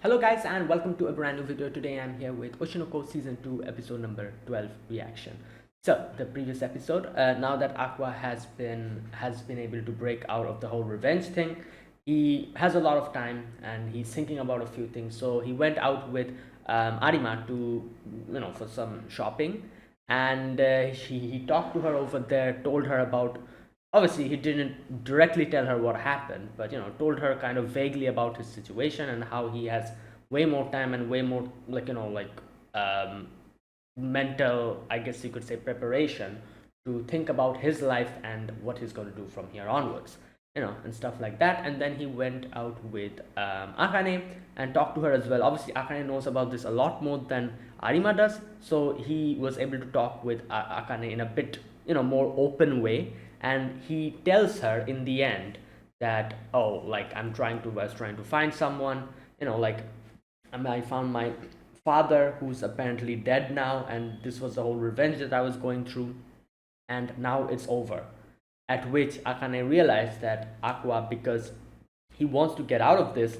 Hello guys and welcome to a brand new video. Today I'm here with Oshinoko season 2 episode number 12 reaction. So the previous episode, now that Aqua has been able to break out of the whole revenge thing, he has a lot of time and he's thinking about a few things. So he went out with Arima to for some shopping, and he talked to her over there, told her about, obviously he didn't directly tell her what happened, but told her kind of vaguely about his situation and how he has way more time and way more, um, mental, I guess you could say, preparation to think about his life and what he's going to do from here onwards, and stuff like that. And then he went out with Akane and talked to her as well. Obviously Akane knows about this a lot more than Arima does, so he was able to talk with Akane in a bit more open way. And he tells her in the end that, oh, like, I was trying to find someone, like, I found my father who's apparently dead now, and this was the whole revenge that I was going through, and now it's over. At which Akane realized that Aqua, because he wants to get out of this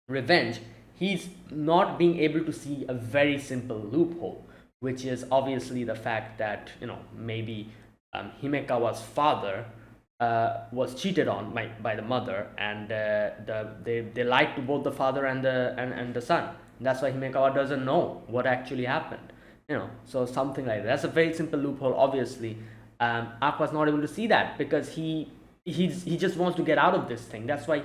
revenge, he's not being able to see a very simple loophole, which is obviously the fact that maybe Himekawa's father was cheated on by the mother, and they lied to both the father and the son. That's why Himekawa doesn't know what actually happened. So something like that. That's a very simple loophole. Obviously, Aqua's not able to see that because he just wants to get out of this thing. That's why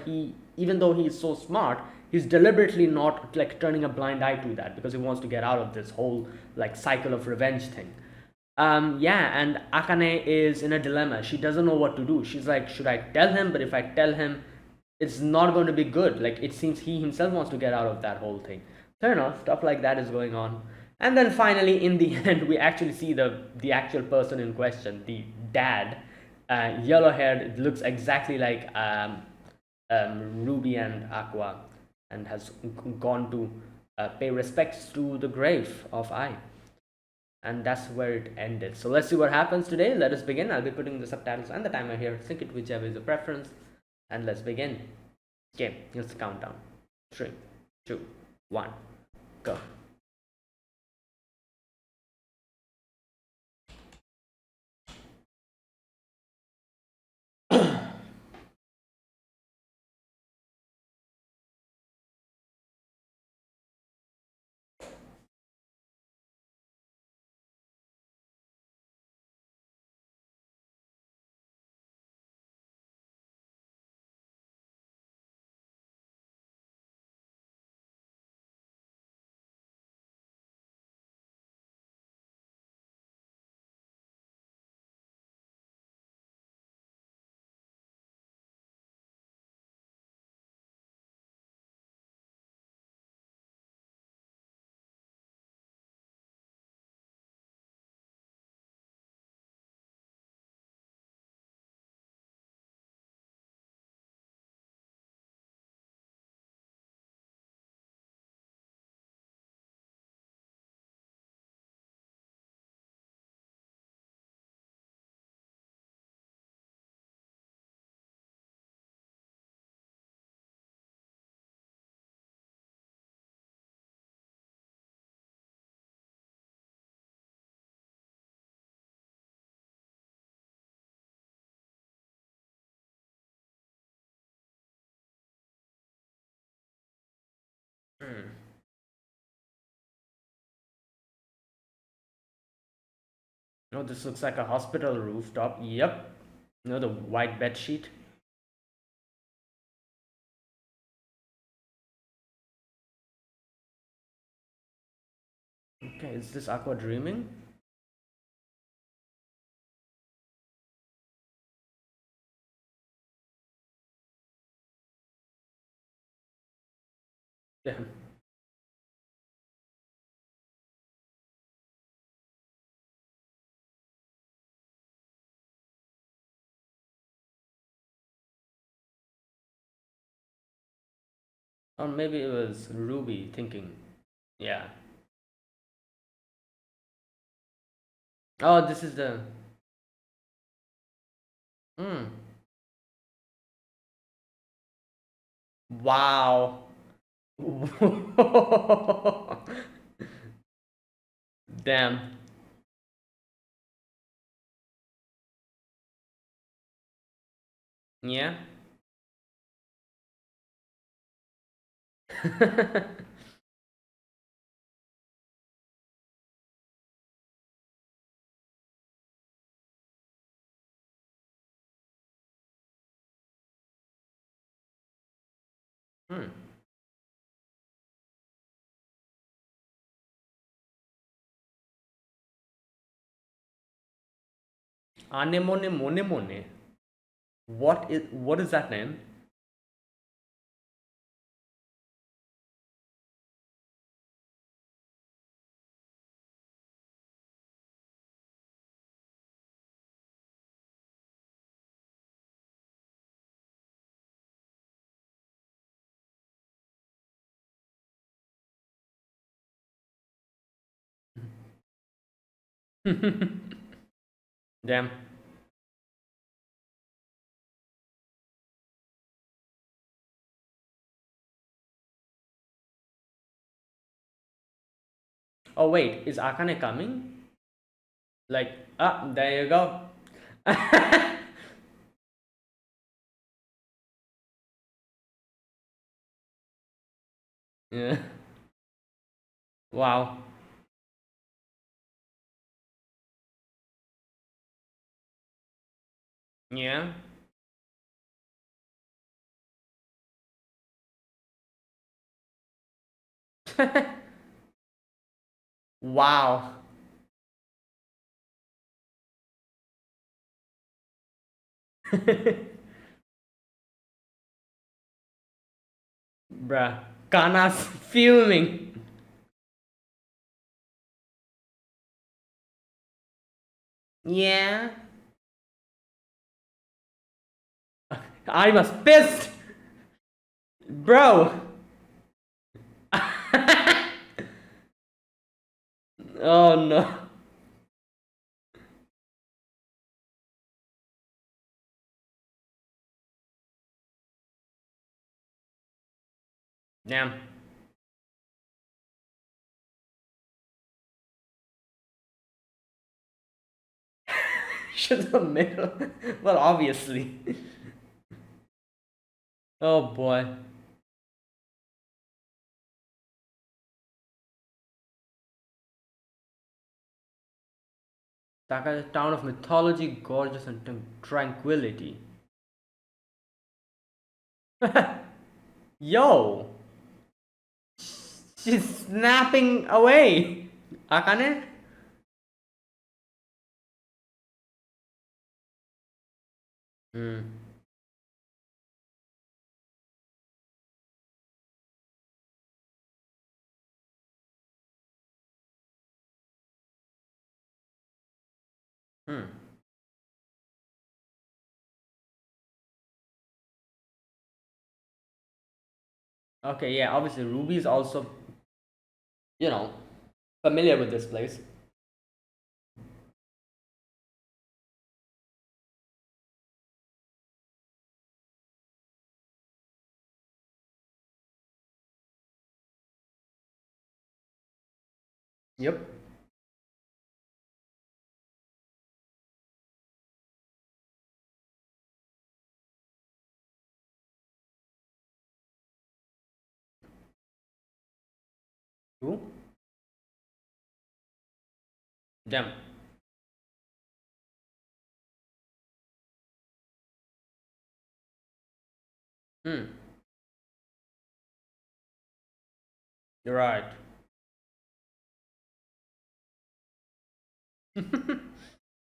even though he's so smart, he's deliberately not like turning a blind eye to that, because he wants to get out of this whole like cycle of revenge thing. Yeah, and Akane is in a dilemma. She doesn't know what to do. She's like, should I tell him? But if I tell him, it's not going to be good. Like, it seems he himself wants to get out of that whole thing. Fair enough, stuff like that is going on. And then finally, in the end, we actually see the actual person in question, the dad, yellow haired. It looks exactly like Ruby and Aqua, and has gone to pay respects to the grave of Ai. And that's where it ended. So let's see what happens today. Let us begin. I'll be putting the subtitles and the timer here. Sync it whichever is your preference. And let's begin. Okay, here's the countdown. 3, 2, 1, go. Hmm. No, this looks like a hospital rooftop. Yep. The white bed sheet. Okay, is this Aqua dreaming? Yeah. Or maybe it was Ruby thinking. Yeah. Oh, this is the. Hmm. Wow. Damn. Yeah. Hmm. Anemone mone mone. What is that name? Damn. Oh wait, is Akane coming? Like, ah, there you go. Yeah. Wow. Yeah. Wow. Bruh. Kana's fuming. Yeah. I was pissed. Bro. Oh no. Damn. Should the middle. Well, obviously. Oh boy. Taka is a town of mythology, gorgeous and tranquility. Yo, she's snapping away. Akane? Hmm. Hmm. Okay, yeah, obviously Ruby is also, you know, familiar with this place. Yep. Cool. Damn. Hmm. You're right.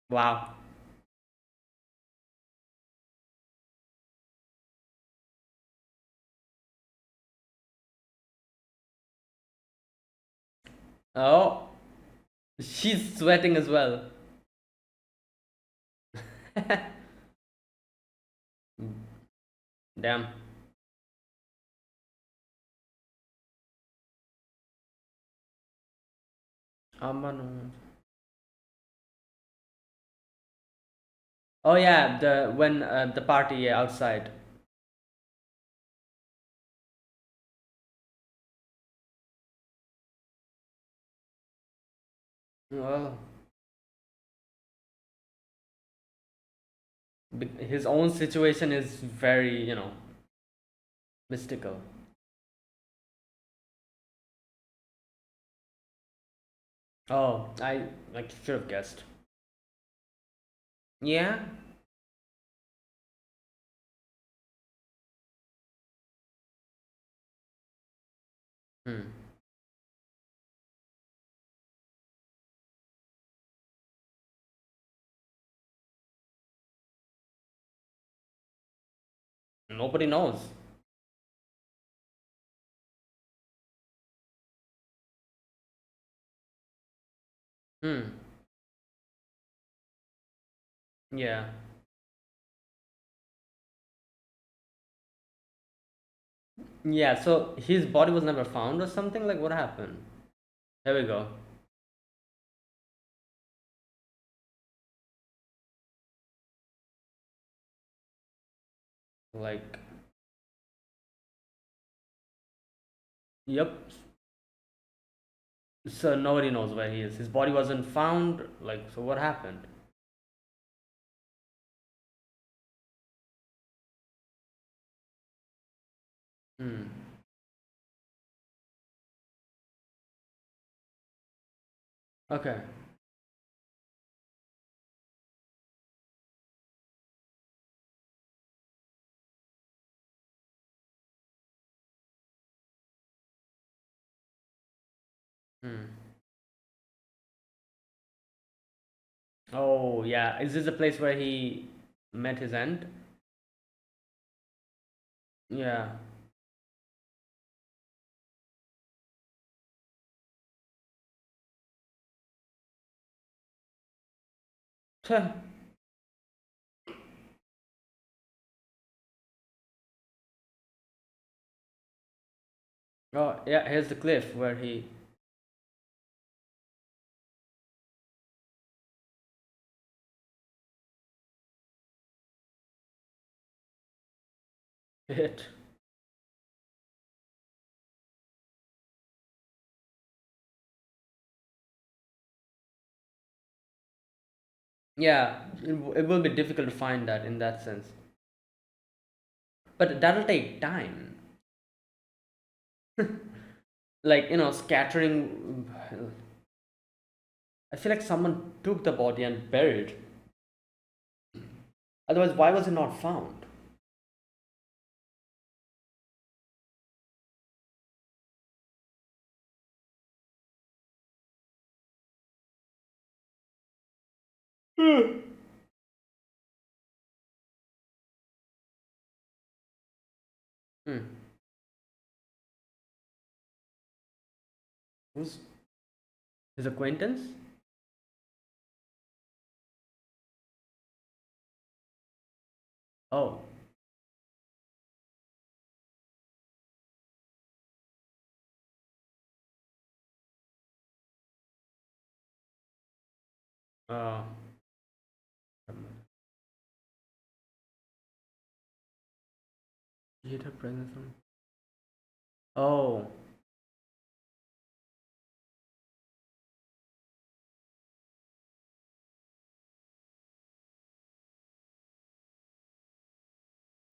Wow. Oh, she's sweating as well. Damn. Amano. Oh yeah, the when the party, yeah, outside. Well, his own situation is very, mystical. Oh, I like should have guessed. Yeah. Hmm. Nobody knows. Hmm. Yeah. Yeah. So his body was never found or something. Like what happened? There we go. Like, yep. So nobody knows where he is. His body wasn't found. Like, so what happened? Hmm. Okay. Hmm. Oh yeah. Is this a place where he met his end? Yeah. Oh yeah. Here's the cliff where he hit. Yeah. It will be difficult to find that in that sense. But that'll take time. Like, scattering. I feel like someone took the body and buried. Otherwise, why was it not found? Hmm. Hmm. Who's his acquaintance? Oh. Uh, he hid her pregnancy from. Oh.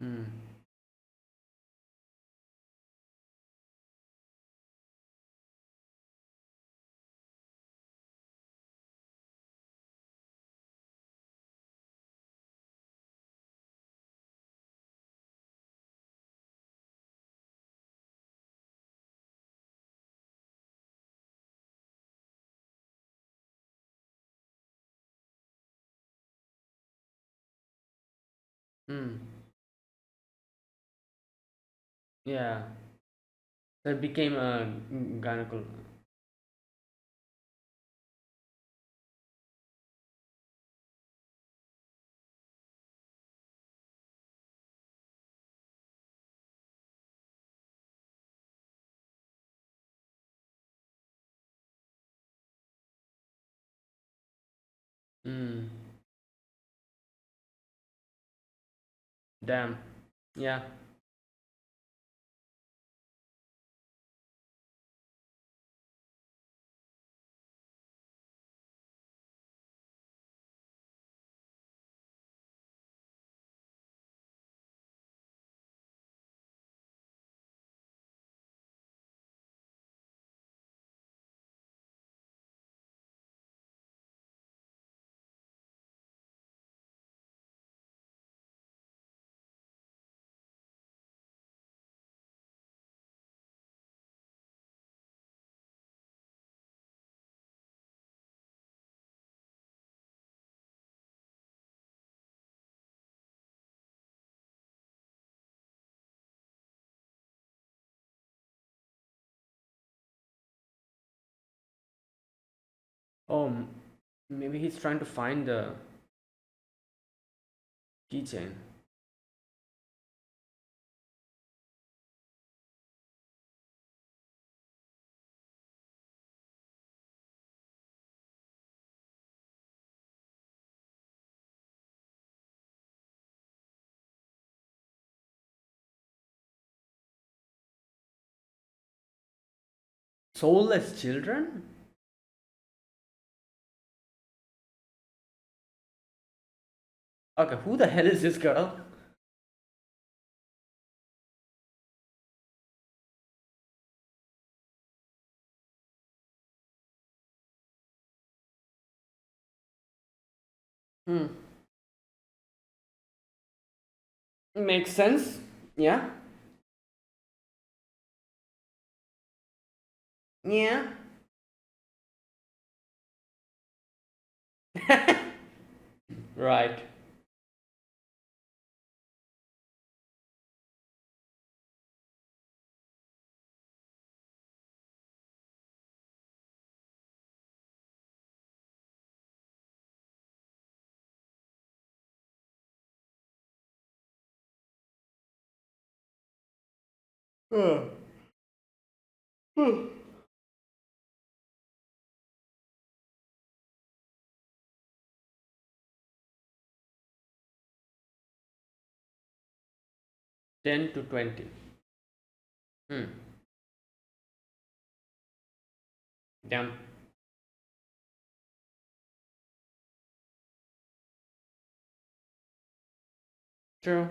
Hmm. Hmm. Yeah. So it became a gynecol. Hmm. Damn. Yeah. Oh, maybe he's trying to find the keychain. Soulless children? Okay, who the hell is this girl? Hmm. Makes sense. Yeah. Yeah. Right. Uh, uh. 10 to 20. Hmm. Damn. True.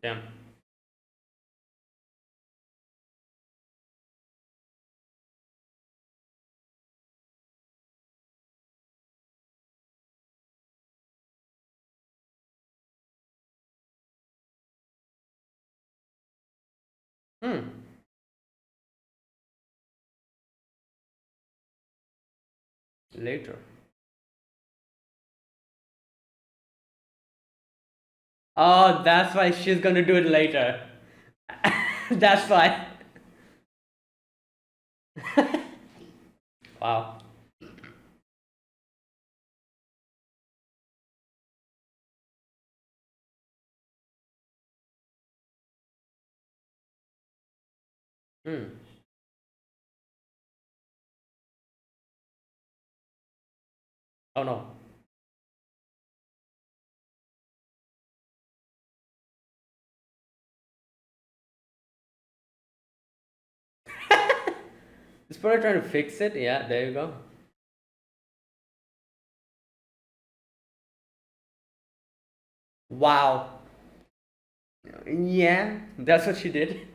Damn. Hmm. Later. Oh, that's why she's gonna do it later. That's why. Wow. Hmm. Oh no. He's probably trying to fix it. Yeah, there you go. Wow. Yeah, that's what she did.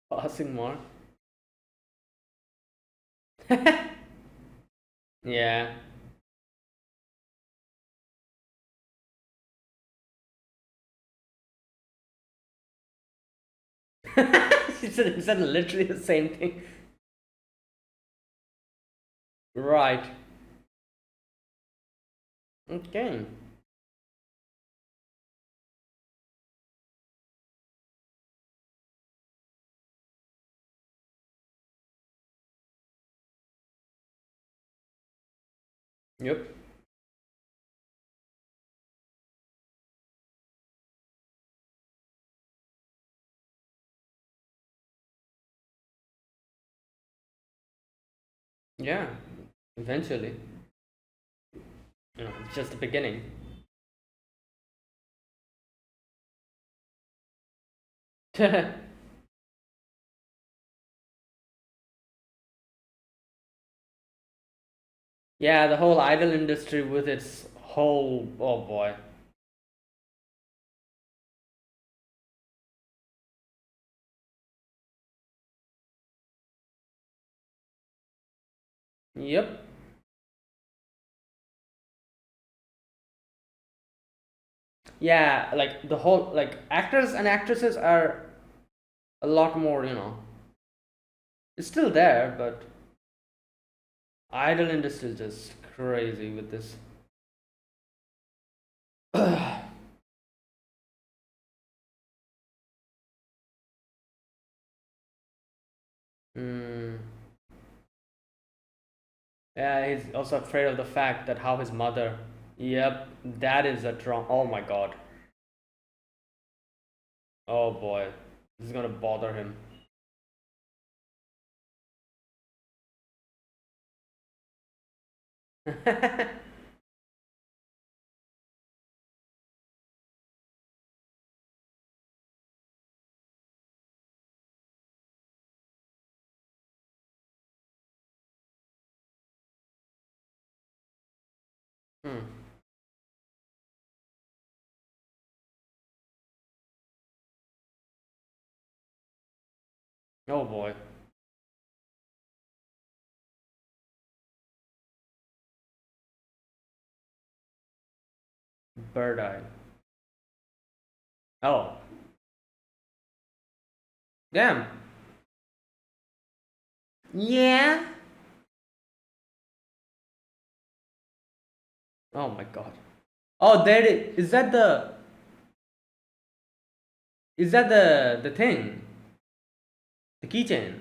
Passing mark. Yeah. She said literally the same thing. Right. Okay. Yep. Yeah. Eventually. It's just the beginning. Yeah, the whole idol industry with its whole, oh boy. Yep. Yeah, like the whole like actors and actresses are a lot more, it's still there, but idol industry is just crazy with this. Hmm. Yeah, he's also afraid of the fact that how his mother. Yep, that is a trauma. Oh my god. Oh boy, this is gonna bother him. Hmm. Oh boy, bird eye. Oh, damn. Yeah. Oh my god. Oh, there it is. Is that the thing? The keychain.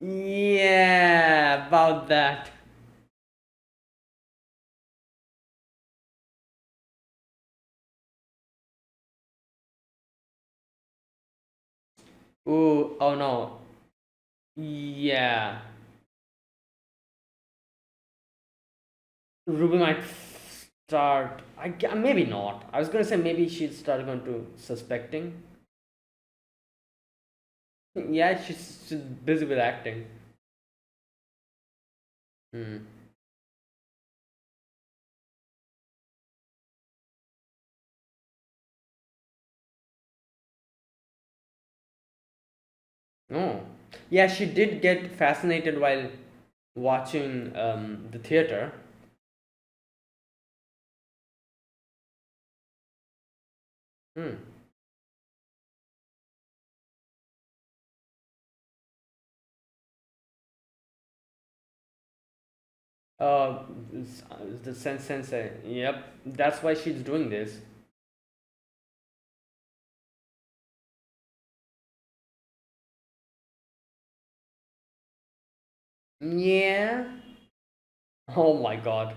Yeah, about that. Ooh, oh no. Yeah. Ruby might start. Maybe not. I was gonna say maybe she'd start going to suspecting. Yeah, she's busy with acting. Hmm. Oh. Yeah, she did get fascinated while watching the theater. Hmm. Uh, the sensei. Yep, that's why she's doing this. Yeah. Oh my god.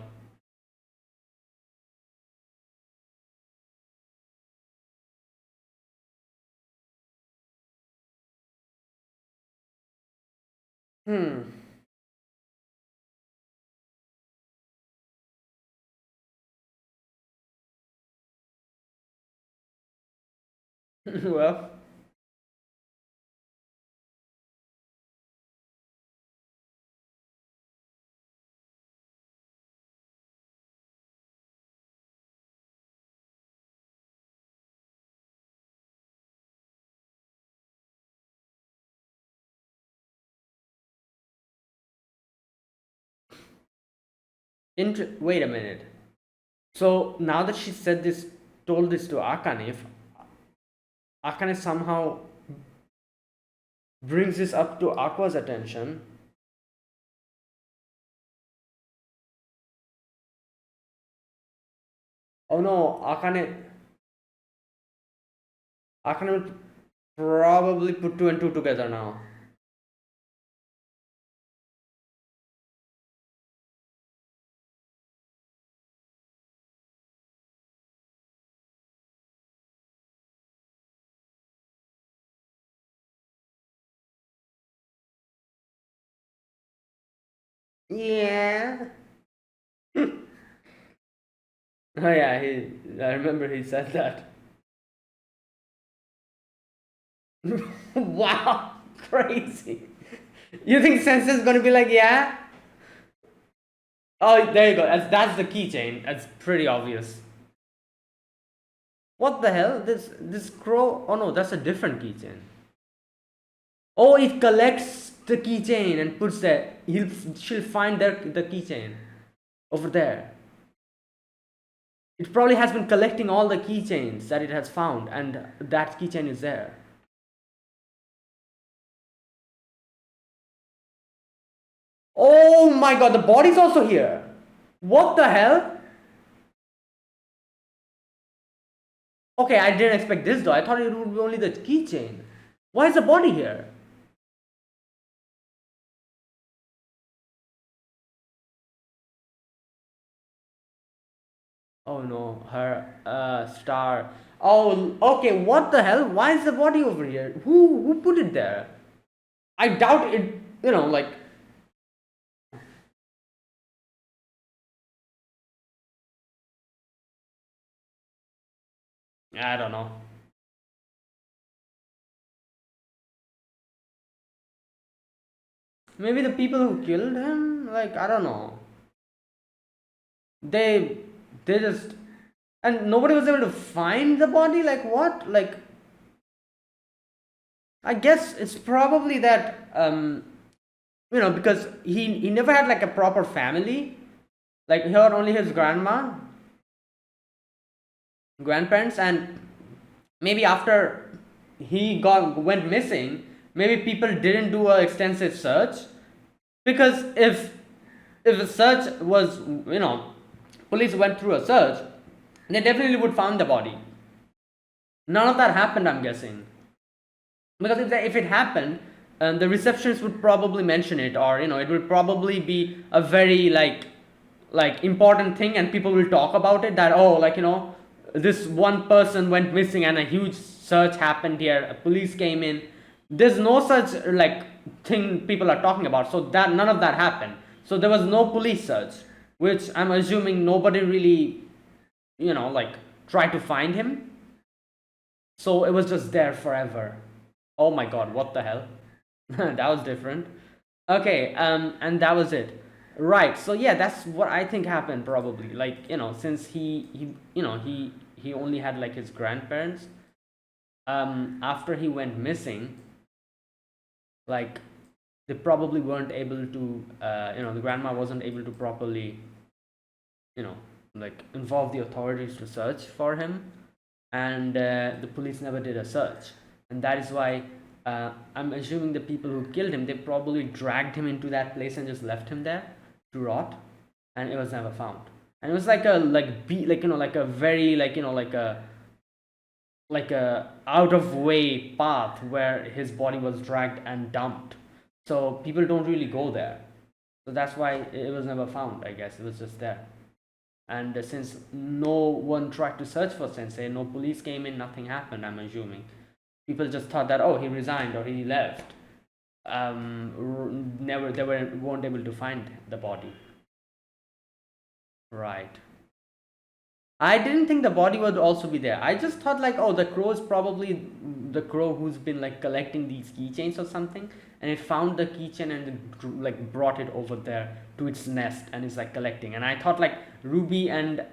Hmm. Well, wait a minute. So now that she said this, told this to Akane, if Akane somehow brings this up to Aqua's attention, oh no, Akane will probably put two and two together now. Yeah. Oh yeah, I remember he said that. Wow, crazy. You think Sensei's gonna be like, yeah? Oh, there you go. That's the keychain. That's pretty obvious. What the hell? This crow? Oh no, that's a different keychain. Oh, it collects the keychain and puts there. She'll find the keychain over there. It probably has been collecting all the keychains that it has found, and that keychain is there. Oh my god, the body's also here. What the hell? Okay, I didn't expect this though. I thought it would be only the keychain. Why is the body here? Oh no, her star. Oh, okay. What the hell? Why is the body over here? Who put it there? I doubt it. Like I don't know. Maybe the people who killed him. Like I don't know. They they just and nobody was able to find the body. Like what? Like I guess it's probably that because he never had like a proper family. Like he had only his grandparents, and maybe after he went missing, maybe people didn't do a extensive search, because if a search was, police went through a search, they definitely would find the body. None of that happened, I'm guessing, because if it happened, the receptionist would probably mention it, or it would probably be a very like important thing, and people will talk about it, that oh, this one person went missing and a huge search happened here, police came in. There's no such like thing people are talking about, so that none of that happened. So there was no police search, which I'm assuming nobody really like tried to find him, so it was just there forever. Oh my god, what the hell? That was different. Okay, and that was it. Right. So yeah, that's what I think happened probably. Like, since he only had like his grandparents, after he went missing, like they probably weren't able to the grandma wasn't able to properly, you know, like involve the authorities to search for him, and the police never did a search, and that is why I'm assuming the people who killed him, they probably dragged him into that place and just left him there to rot, and it was never found. And it was like a like a very like a out of way path where his body was dragged and dumped. So people don't really go there. So that's why it was never found. I guess it was just there. And since no one tried to search for Sensei, no police came in, nothing happened. I'm assuming people just thought that, oh, he resigned or he left. Never they weren't able to find the body. Right. I didn't think the body would also be there. I just thought like, oh, the crow is probably the crow who's been like collecting these keychains or something, and it found the keychain and like brought it over there to its nest and is like collecting. And I thought like Ruby and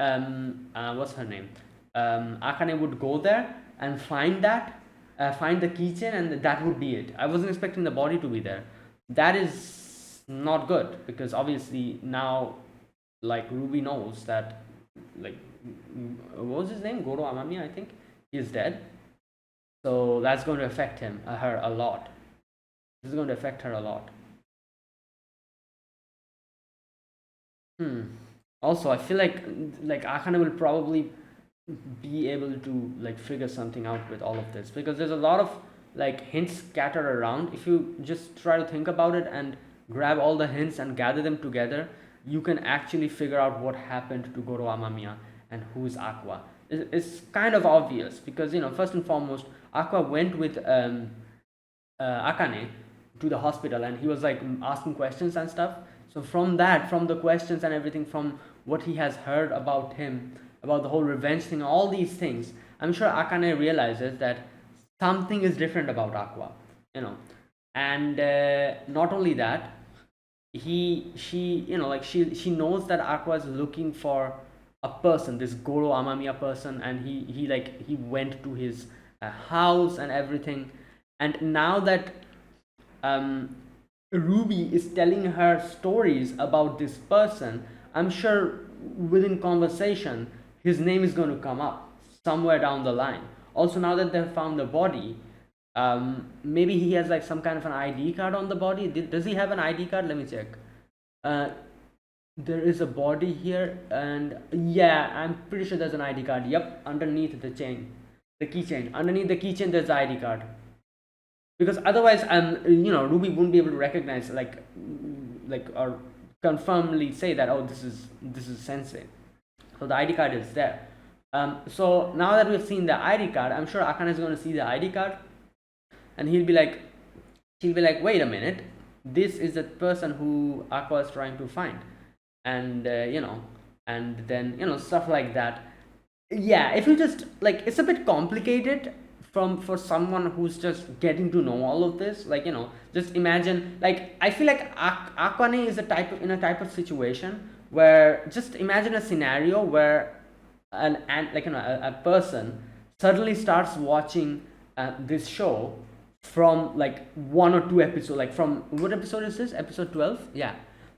what's her name, Akane would go there and find the keychain, and that would be it. I wasn't expecting the body to be there. That is not good, because obviously now like Ruby knows that, like, what was his name, Goro Amami, I think, he is dead. So that's going to affect her a lot. This is going to affect her a lot. Also, I feel like Akane will probably be able to like figure something out with all of this, because there's a lot of like hints scattered around. If you just try to think about it and grab all the hints and gather them together, you can actually figure out what happened to Goro Amamiya and who is Aqua. It's kind of obvious, because first and foremost, Aqua went with Akane to the hospital, and he was like asking questions and stuff. So from the questions and everything, from what he has heard about him, about the whole revenge thing, all these things, I'm sure Akane realizes that something is different about Aqua, and not only that, she knows that Aqua is looking for a person, this Goro Amamiya person, and he went to his house and everything. And now that um, Ruby is telling her stories about this person, I'm sure within conversation his name is going to come up somewhere down the line. Also, now that they've found the body, maybe he has like some kind of an ID card on the body. Does he have an ID card? Let me check. Uh, there is a body here, and yeah, I'm pretty sure there's an ID card. Yep, underneath the chain, the keychain. Underneath the keychain, there's the ID card. Because otherwise, Ruby won't be able to recognize or confirmly say that, oh, this is Sensei. So the ID card is there. So now that we've seen the ID card, I'm sure Akane is going to see the ID card, and she'll be like, wait a minute, this is the person who Aqua is trying to find, and and then stuff like that. Yeah, if you just like, it's a bit complicated for someone who's just getting to know all of this. Just imagine, like, I feel like Akane is in a type of situation where, just imagine a scenario where a person suddenly starts watching this show from like one or two episodes, like from, what episode is this, episode 12? Yeah,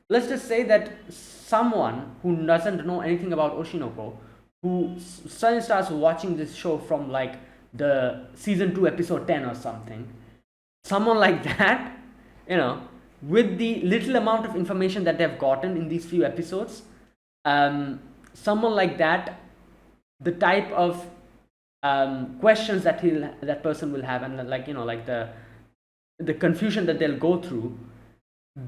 let's just say that someone who doesn't know anything about Oshinoko, who suddenly starts watching this show from like the season 2 episode 10 or something, someone like that, with the little amount of information that they've gotten in these few episodes, someone like that, the type of questions that person will have, and the confusion that they'll go through,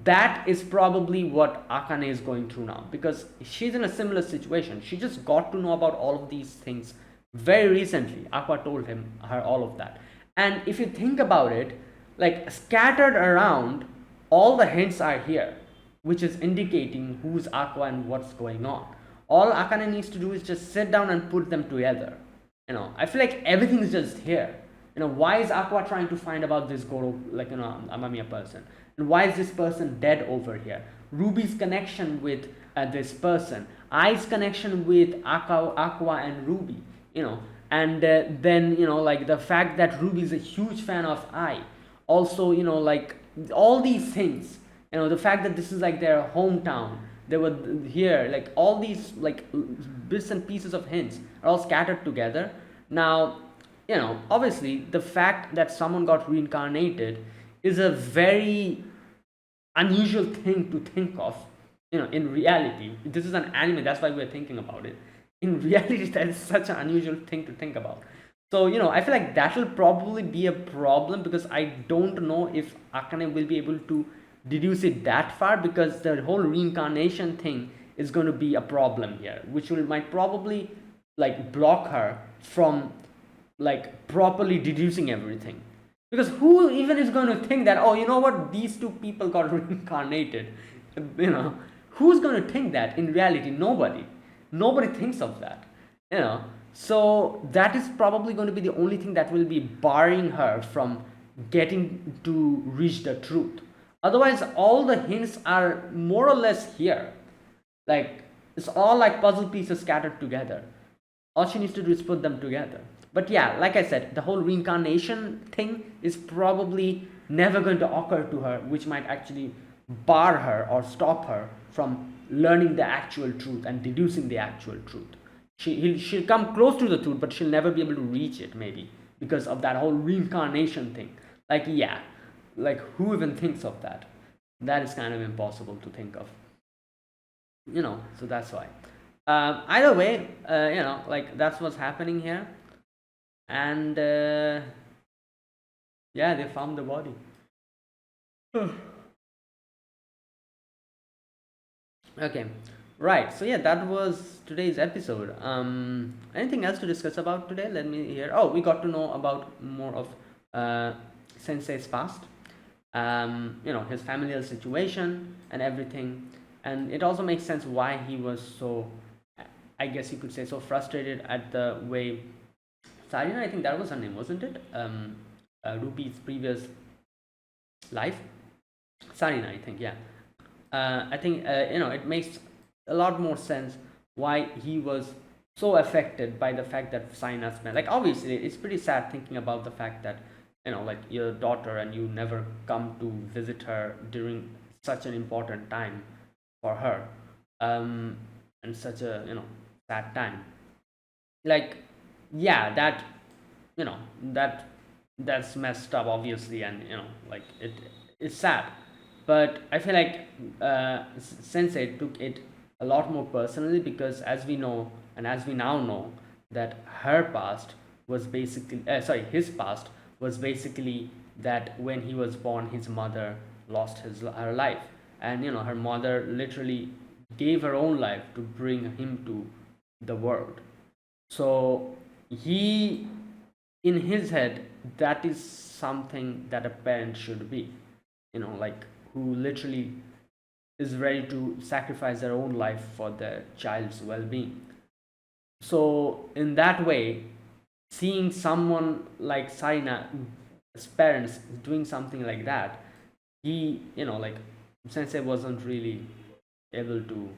that is probably what Akane is going through now, because she's in a similar situation. She just got to know about all of these things very recently. Aqua told her all of that, and if you think about it, like, scattered around, all the hints are here, which is indicating who's Aqua and what's going on. All Akane needs to do is just sit down and put them together. I feel like everything is just here. Why is Aqua trying to find about this Goro, Amamiya person? And why is this person dead over here? Ruby's connection with this person. Ai's connection with Aqua and Ruby. And then, like, the fact that Ruby is a huge fan of Ai. Also, like, all these things. The fact that this is like their hometown. They were here, like, all these like bits and pieces of hints are all scattered together. Now, obviously the fact that someone got reincarnated is a very unusual thing to think of. In reality, this is an anime, that's why we're thinking about it. In reality, that is such an unusual thing to think about. So, I feel like that will probably be a problem, because I don't know if Akane will be able to deduce it that far, because the whole reincarnation thing is going to be a problem here, which might probably like block her from like properly deducing everything. Because who even is going to think that, oh, you know what, these two people got reincarnated? Who's going to think that in reality? Nobody thinks of that. So that is probably going to be the only thing that will be barring her from getting to reach the truth. Otherwise, all the hints are more or less here. Like, it's all like puzzle pieces scattered together. All she needs to do is put them together. But yeah, like I said, the whole reincarnation thing is probably never going to occur to her, which might actually bar her or stop her from learning the actual truth and deducing the actual truth. She'll come close to the truth, but she'll never be able to reach it, maybe, because of that whole reincarnation thing. Like, yeah. Like, who even thinks of that? That is kind of impossible to think of. So that's why. Either way, like, that's what's happening here. And yeah, they found the body. Okay, right. So yeah, that was today's episode. Anything else to discuss about today? Let me hear. Oh, we got to know about more of Sensei's past. His familial situation and everything, and it also makes sense why he was so, I guess you could say, so frustrated at the way Sarina, I think that was her name, wasn't it? Ruby's previous life, Sarina, I think. Yeah. I think it makes a lot more sense why he was so affected by the fact that Sarina's met. Like, obviously it's pretty sad thinking about the fact that like your daughter, and you never come to visit her during such an important time for her, um and such a sad time. Like, yeah, that you know that that's messed up, obviously, and like it's sad. But I feel like Sensei took it a lot more personally, because as we know, and as we now know, that her past was basically sorry his past was basically that when he was born, his mother lost her life, and her mother literally gave her own life to bring him to the world. So he, in his head, that is something that a parent should be, like, who literally is ready to sacrifice their own life for their child's well-being. So in that way, seeing someone like Sarina's parents doing something like that, he, like, Sensei wasn't really able to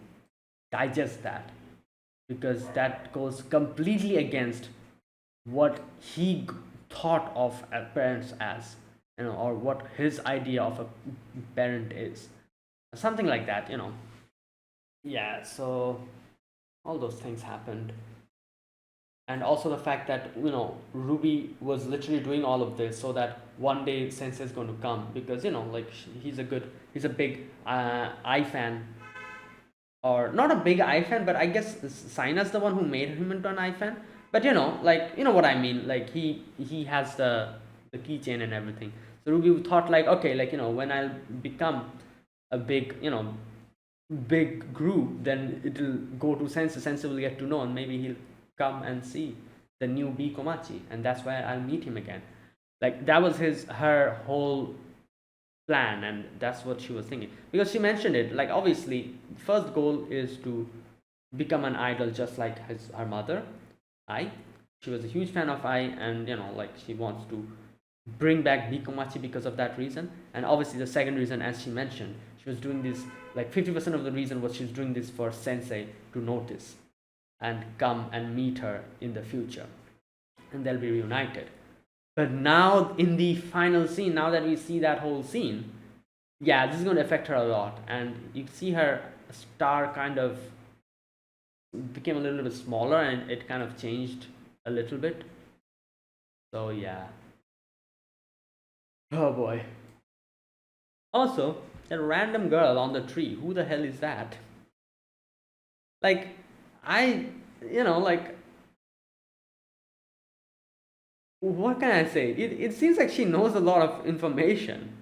digest that, because that goes completely against what he thought of parents as, or what his idea of a parent is, something like that. Yeah, so all those things happened. And also the fact that Ruby was literally doing all of this so that one day Sensei is going to come, because like, he's a big I fan, or not a big I fan, but I guess Sina's the one who made him into an I fan. But like, what I mean. Like, he has the keychain and everything. So Ruby thought, like, okay, like, when I'll become a big group, then it'll go to Sensei. Sensei will get to know, and maybe he'll come and see the new B Komachi, and that's why I'll meet him again. Like, that was her whole plan, and that's what she was thinking, because she mentioned it, like, obviously first goal is to become an idol, just like her mother, I. She was a huge fan of I, and like, she wants to bring back Bikomachi because of that reason. And obviously the second reason, as she mentioned, she was doing this, like, 50% of the reason was she was doing this for Sensei to notice and come and meet her in the future, and they'll be reunited. But now, in the final scene, now that we see that whole scene, yeah, this is going to affect her a lot. And you see her star kind of became a little bit smaller, and it kind of changed a little bit. So, yeah. Oh boy. Also, that random girl on the tree, who the hell is that? Like, I, like, what can I say? It seems like she knows a lot of information.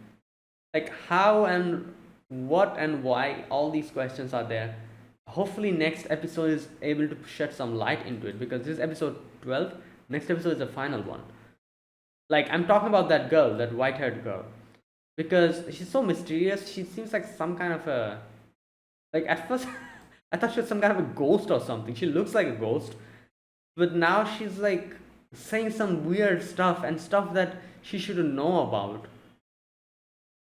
Like, how and what and why, all these questions are there. Hopefully next episode is able to shed some light into it, because this is episode 12. Next episode is the final one. Like, I'm talking about that girl, that white-haired girl, because she's so mysterious. She seems like some kind of a, like, at first I thought she was some kind of a ghost or something. She looks like a ghost, but now she's like saying some weird stuff, and stuff that she shouldn't know about.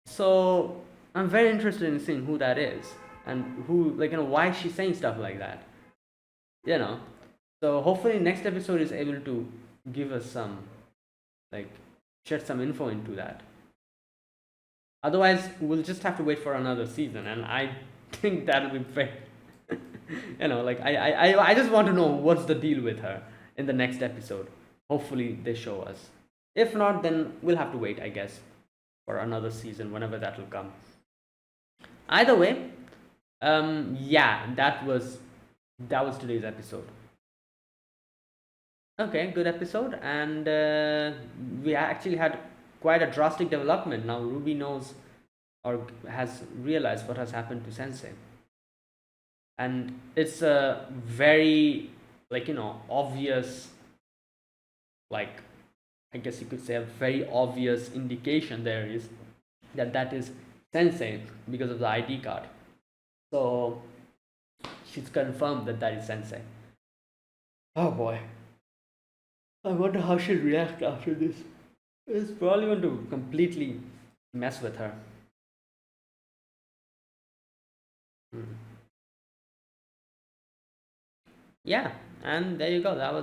So I'm very interested in seeing who that is, and who, like, why she's saying stuff like that. You know. So hopefully next episode is able to give us some, like, shed some info into that. Otherwise, we'll just have to wait for another season, and I think that'll be fair. Like, I just want to know what's the deal with her in the next episode. Hopefully they show us. If not, then we'll have to wait, I guess, for another season, whenever that will come. Either way, yeah, that was today's episode. Okay, good episode, and we actually had quite a drastic development. Now Ruby knows, or has realized, what has happened to Sensei, and it's a very, like, obvious, like, I guess you could say a very obvious indication there is that is Sensei, because of the ID card. So she's confirmed that is Sensei. Oh boy. I wonder how she'll react after this. It's probably going to completely mess with her. Hmm. Yeah, and there you go. That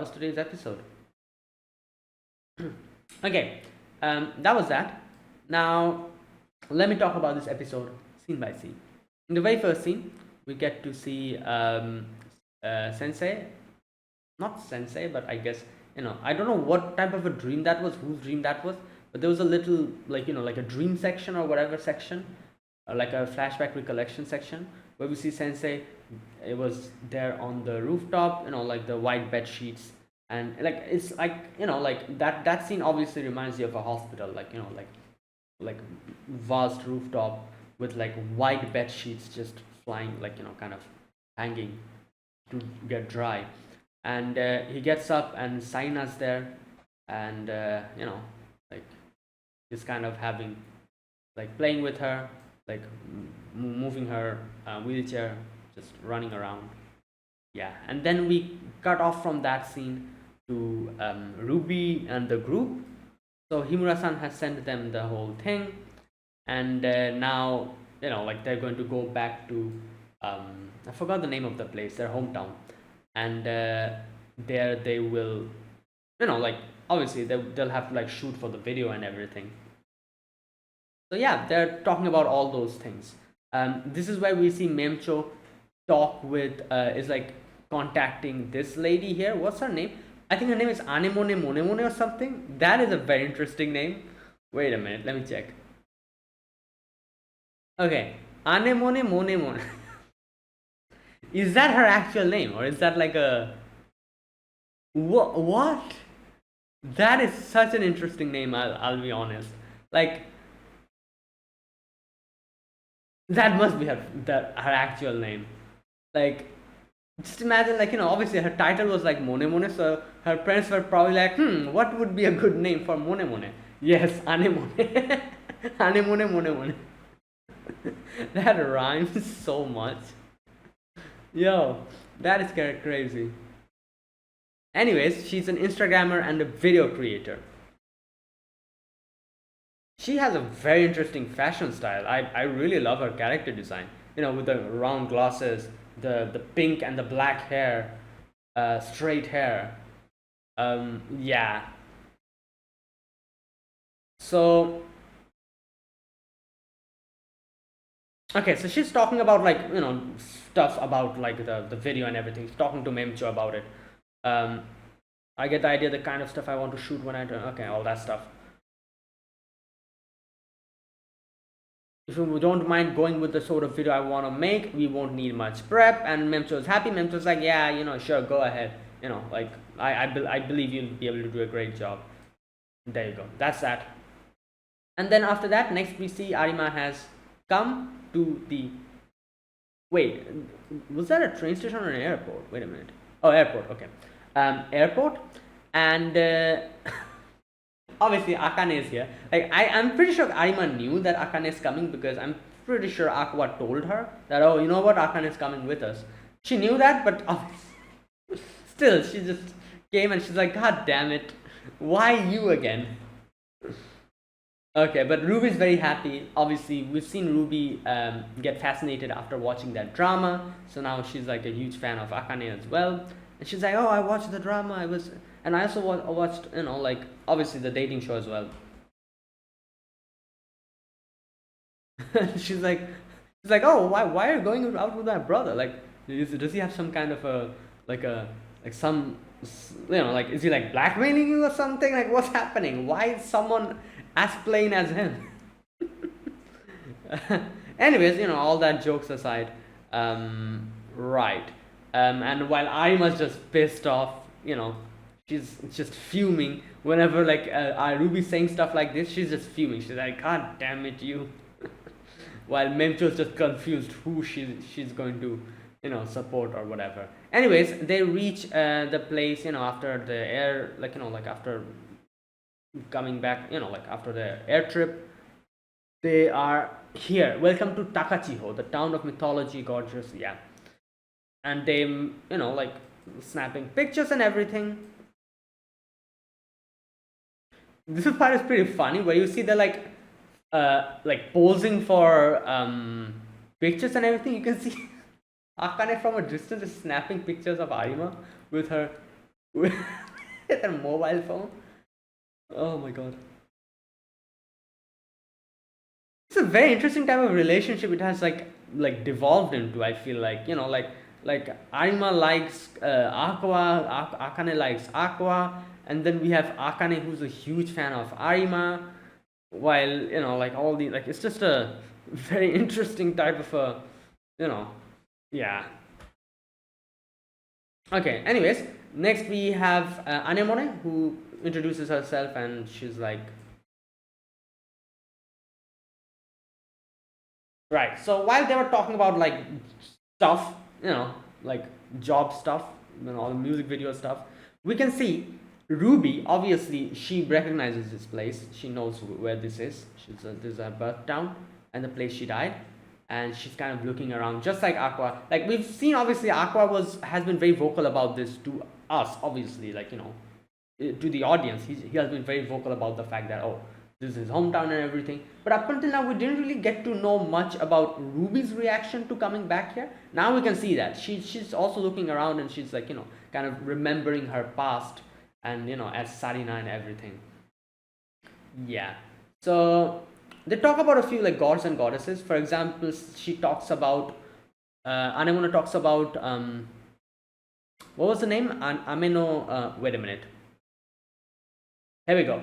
was today's episode. Okay, that was that. Now, let me talk about this episode scene by scene. In the very first scene, we get to see Sensei, not Sensei, but I guess, I don't know what type of a dream that was, whose dream that was, but there was a little, like, like a dream section or whatever section, like a flashback recollection section, where we see Sensei. It was there on the rooftop, like the white bed sheets, and like it's like, like that scene obviously reminds you of a hospital, like, like vast rooftop with like white bed sheets just flying, like, kind of hanging to get dry. And he gets up and Saina's there, and like he's kind of having, like, playing with her, like moving her wheelchair, just running around. Yeah, and then we cut off from that scene to Ruby and the group. So Himura-san has sent them the whole thing, and now, like, they're going to go back to, I forgot the name of the place, their hometown, and there they will, like, obviously they'll have to like shoot for the video and everything. So yeah, they're talking about all those things. This is where we see Memcho talk with, is like contacting this lady here. What's her name? I think her name is Anemone Monemone or something. That is a very interesting name. Wait a minute, let me check. Okay, Anemone Monemone. Is that her actual name, or is that like a what? That is such an interesting name. I'll be honest. Like, that must be her actual name. Like, just imagine, like, obviously her title was like Mone Mone, so her parents were probably like, what would be a good name for Mone Mone? Yes, Anemone. Anemone Mone Mone. That rhymes so much. Yo, that is crazy. Anyways, she's an Instagrammer and a video creator. She has a very interesting fashion style. I really love her character design. With the round glasses, the pink and the black hair, straight hair. Yeah. So, okay, so she's talking about, like, stuff about like the video and everything. She's talking to Memcho about it. I get the idea, the kind of stuff I want to shoot when I turn. Okay, all that stuff. If you don't mind going with the sort of video I want to make, we won't need much prep. And Memcho's happy. Memcho's like, yeah, sure, go ahead. Like, I believe you'll be able to do a great job. There you go. That's that. And then after that, next we see Arima has come to the. Wait, was that a train station or an airport? Wait a minute. Oh, airport. Okay. Airport, and obviously Akane is here. Like, I'm pretty sure Arima knew that Akane is coming, because I'm pretty sure Aqua told her that, oh, you know what, Akane is coming with us. She knew that, but still, she just came and she's like, God damn it, why you again? Okay, but Ruby's very happy. Obviously, we've seen Ruby get fascinated after watching that drama, so now she's like a huge fan of Akane as well. And she's like, oh, I watched the drama. And I also watched, like, obviously the dating show as well. she's like, oh, why are you going out with my brother? Like, does he have some kind of a like some, like, is he like blackmailing you or something? Like, what's happening? Why is someone as plain as him? Anyways, all that jokes aside, right. And while Arima's just pissed off, she's just fuming whenever, like, Ruby's saying stuff like this. She's just fuming. She's like, God damn it, you. While Memcho's just confused who she's going to, support or whatever. Anyways, they reach the place, after the air, like, like after coming back, like after the air trip. They are here. Welcome to Takachiho, the town of mythology, gorgeous, yeah. And they, like, snapping pictures and everything. This part is pretty funny, where you see they're like posing for pictures and everything. You can see Akane from a distance is snapping pictures of Arima with her with her mobile phone. Oh my god. It's a very interesting type of relationship it has like devolved into. I feel like, like Arima likes Aqua, Akane likes Aqua, and then we have Akane who's a huge fan of Arima, while like all the like it's just a very interesting type of a you know yeah. Okay, anyways, next we have Anemone, who introduces herself, and she's like, right. So while they were talking about like stuff, like job stuff, all the music video stuff, we can see Ruby. Obviously, she recognizes this place. She knows where this is. This is her birth town and the place she died, and she's kind of looking around, just like Aqua. Like we've seen, obviously, Aqua has been very vocal about this to us. Obviously, like to the audience, he has been very vocal about the fact that, oh, this is his hometown and everything. But up until now, we didn't really get to know much about Ruby's reaction to coming back here. Now we can see that she's also looking around, and she's like, kind of remembering her past, and as Sarina and everything. Yeah. So they talk about a few like gods and goddesses. For example, she talks about Anemone talks about what was the name? Ameno. Wait a minute. Here we go.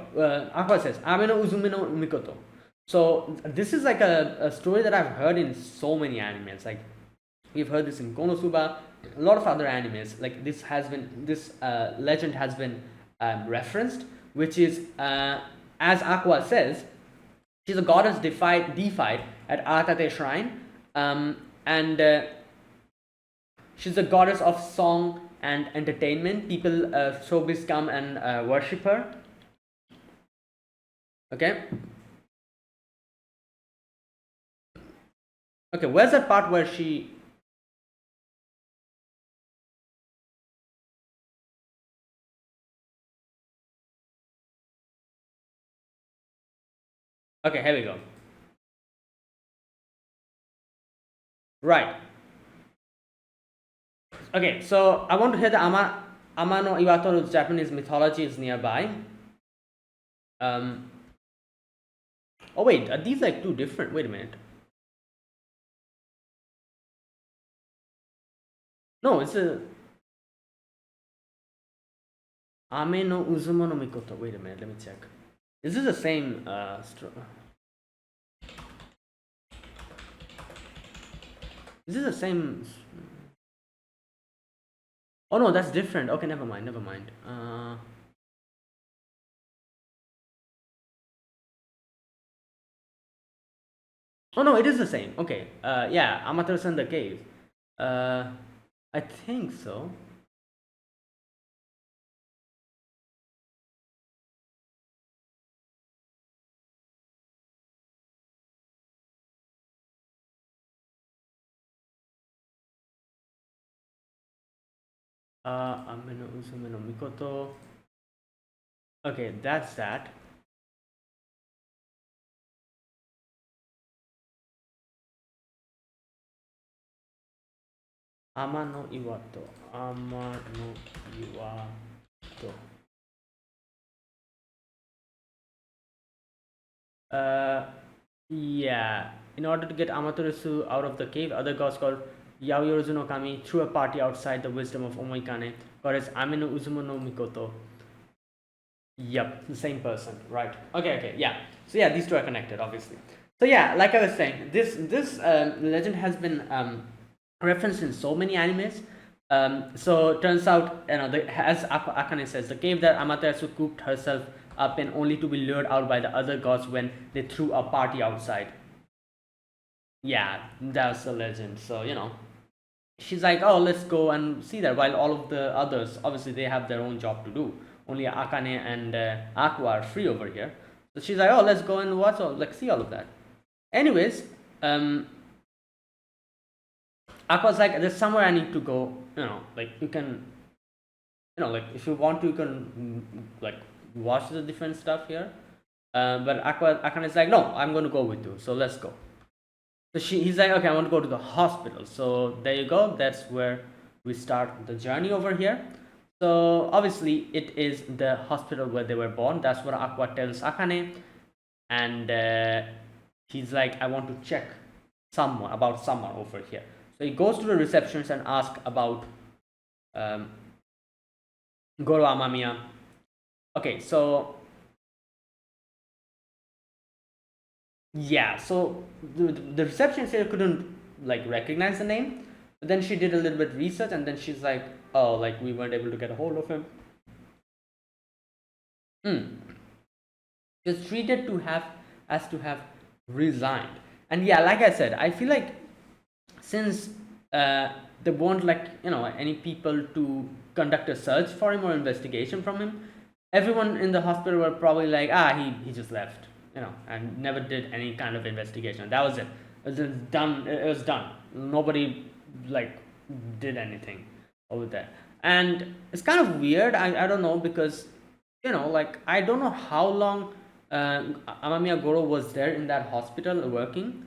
Aqua says, Ameno Uzumino Mikoto. So this is like a story that I've heard in so many animes. Like we've heard this in Konosuba, a lot of other animes. Like this legend has been referenced, which is as Aqua says, she's a goddess deified at Atate Shrine, and she's a goddess of song and entertainment. People showbiz come and worship her. Okay. Okay, where's that part where she... Okay, here we go. Right. Okay, so I want to hear the Amano Iwato's Japanese mythology is nearby. Oh wait, are these like two different? Wait a minute. No, it's a Ame no Uzumo no Mikoto. Wait a minute, let me check. Is this the same is this the same? Oh no, that's different. Okay, never mind, never mind. Oh no, it is the same. Okay. Yeah, Amaterasu the cave. Uh, I think so. Ameno Uzume no Mikoto. Okay, that's that. Amano Iwato. Amano Iwato. Yeah. In order to get Amaterasu out of the cave, other gods called Yaoyorozu no Kami threw a party outside the wisdom of Omoikane, goddess Ameno Uzumo no Mikoto. Yep, the same person, right? Okay, okay, yeah. So yeah, these two are connected, obviously. So yeah, like I was saying, this legend has been referenced in so many animes. So it turns out, as Akane says, the cave that Amaterasu cooped herself up in, only to be lured out by the other gods when they threw a party outside. Yeah, that's the legend. So she's like, oh, let's go and see that. While all of the others, obviously, they have their own job to do. Only Akane and Aqua are free over here. So she's like, oh, let's go and watch all, like, see all of that. Anyways, Aqua's like, there's somewhere I need to go. Like you can, like if you want to, you can like watch the different stuff here. But Akane is like, no, I'm going to go with you. So let's go. So he's like, okay, I want to go to the hospital. So there you go. That's where we start the journey over here. So obviously it is the hospital where they were born. That's what Aqua tells Akane, and he's like, I want to check someone over here. So he goes to the receptionist and asks about um, Goro Amamiya. Okay, so yeah, so the receptionist here couldn't like recognize the name, but then she did a little bit research, and then she's like, oh, like we weren't able to get a hold of him. He was treated to have as to have resigned. And yeah, like I said, I feel like since they weren't like any people to conduct a search for him or investigation from him, everyone in the hospital were probably like, he just left, and never did any kind of investigation. That was it. It was just done. It was done. Nobody like did anything over there. And it's kind of weird. I don't know, because like I don't know how long Amamiya Goro was there in that hospital working.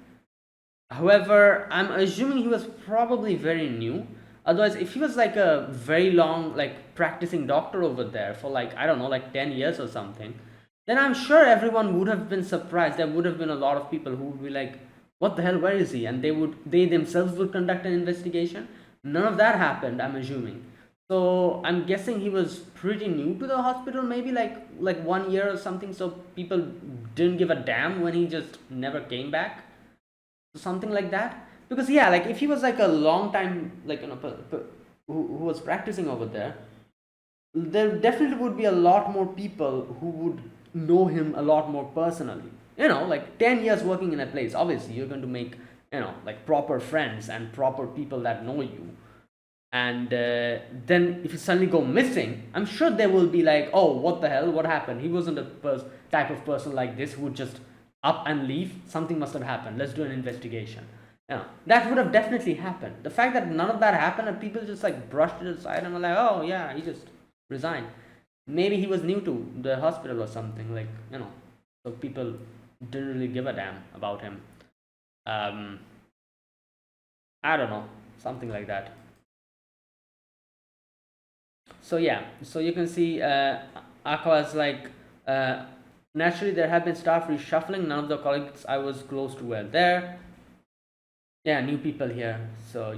However, I'm assuming he was probably very new. Otherwise, if he was like a very long, like practicing doctor over there for like, I don't know, like 10 years or something, then I'm sure everyone would have been surprised. There would have been a lot of people who would be like, what the hell, where is he? And they themselves would conduct an investigation. None of that happened, I'm assuming. So I'm guessing he was pretty new to the hospital, maybe like 1 year or something. So people didn't give a damn when he just never came back, something like that. Because yeah, like if he was like a long time, like who was practicing over there, there definitely would be a lot more people who would know him a lot more personally. Like 10 years working in a place, obviously you're going to make like proper friends and proper people that know you. And then if you suddenly go missing, I'm sure there will be like, oh, what the hell, what happened? He wasn't a type of person like this who would just up and leave. Something must have happened, let's do an investigation. That would have definitely happened. The fact that none of that happened and people just like brushed it aside and were like, oh yeah, he just resigned. Maybe he was new to the hospital or something, like so people didn't really give a damn about him. um I don't know, something like that. So yeah, so you can see Aqua's like, naturally there have been staff reshuffling. None of the colleagues I was close to were there. Yeah, new people here. So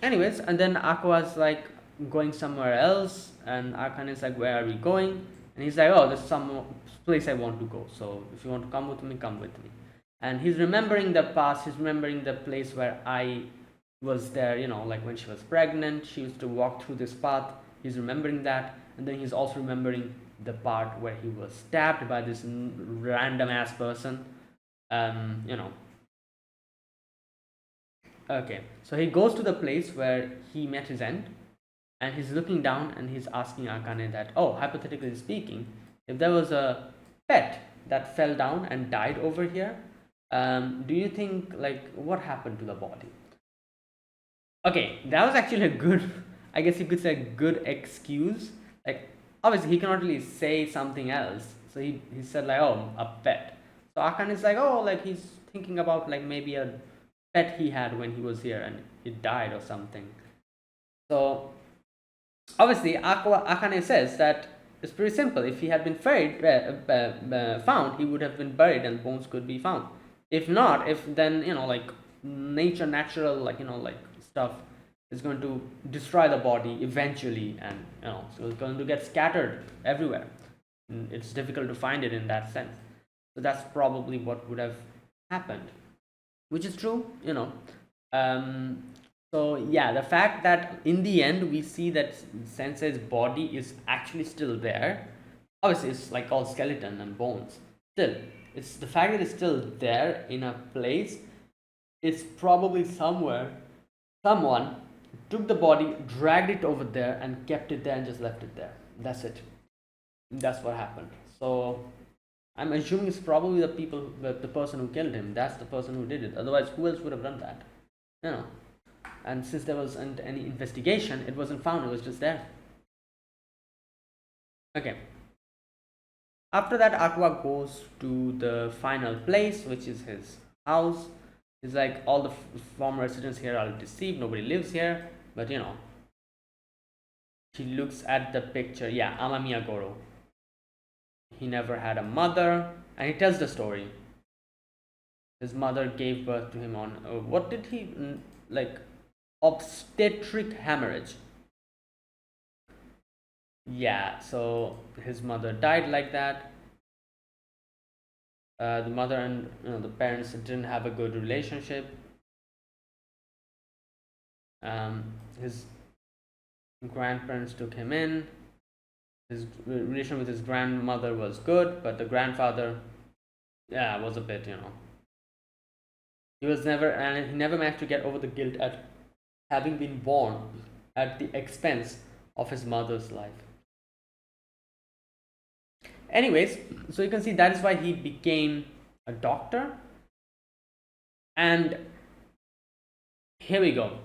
anyways, and then Aqua's like going somewhere else, and Akane is like, where are we going? And he's like, oh, there's some place I want to go, so if you want to come with me, come with me. And he's remembering the past. He's remembering the place where I was there, like when she was pregnant, she used to walk through this path. He's remembering that. And then he's also remembering the part where he was stabbed by this random ass person. you know Okay, so he goes to the place where he met his end, and he's looking down and he's asking Akane that, oh, hypothetically speaking, if there was a pet that fell down and died over here, do you think, like, what happened to the body? Okay, that was actually a good, I guess you could say, good excuse. Like, obviously, he cannot really say something else, so he said, like, oh, a pet. So Akane is like, oh, like, he's thinking about, like, maybe a pet he had when he was here and it died or something. So obviously Akane says that it's pretty simple. If he had been found, he would have been buried and bones could be found. If not, if then like natural like stuff is going to destroy the body eventually, and so it's going to get scattered everywhere. And it's difficult to find it in that sense. So that's probably what would have happened, which is true. So yeah, the fact that in the end we see that Sensei's body is actually still there. Obviously, it's like all skeleton and bones. Still, it's the fact that it's still there in a place. It's probably someone took the body, dragged it over there, and kept it there and just left it there. That's it. That's what happened. So I'm assuming it's probably the person who killed him. That's the person who did it. Otherwise, who else would have done that? And since there wasn't any investigation, it wasn't found. It was just there. Okay. After that, Aqua goes to the final place, which is his house. It's like all the former residents here are deceived. Nobody lives here, but She looks at the picture. Yeah, Amamiya Goro. He never had a mother, and he tells the story. His mother gave birth to him on what did he like obstetric hemorrhage. Yeah, so his mother died like that. The mother and the parents didn't have a good relationship. His grandparents took him in. His relation with his grandmother was good, but the grandfather, yeah, was a bit, he was never, and he never managed to get over the guilt at having been born at the expense of his mother's life. Anyways, so you can see that is why he became a doctor. And here we go.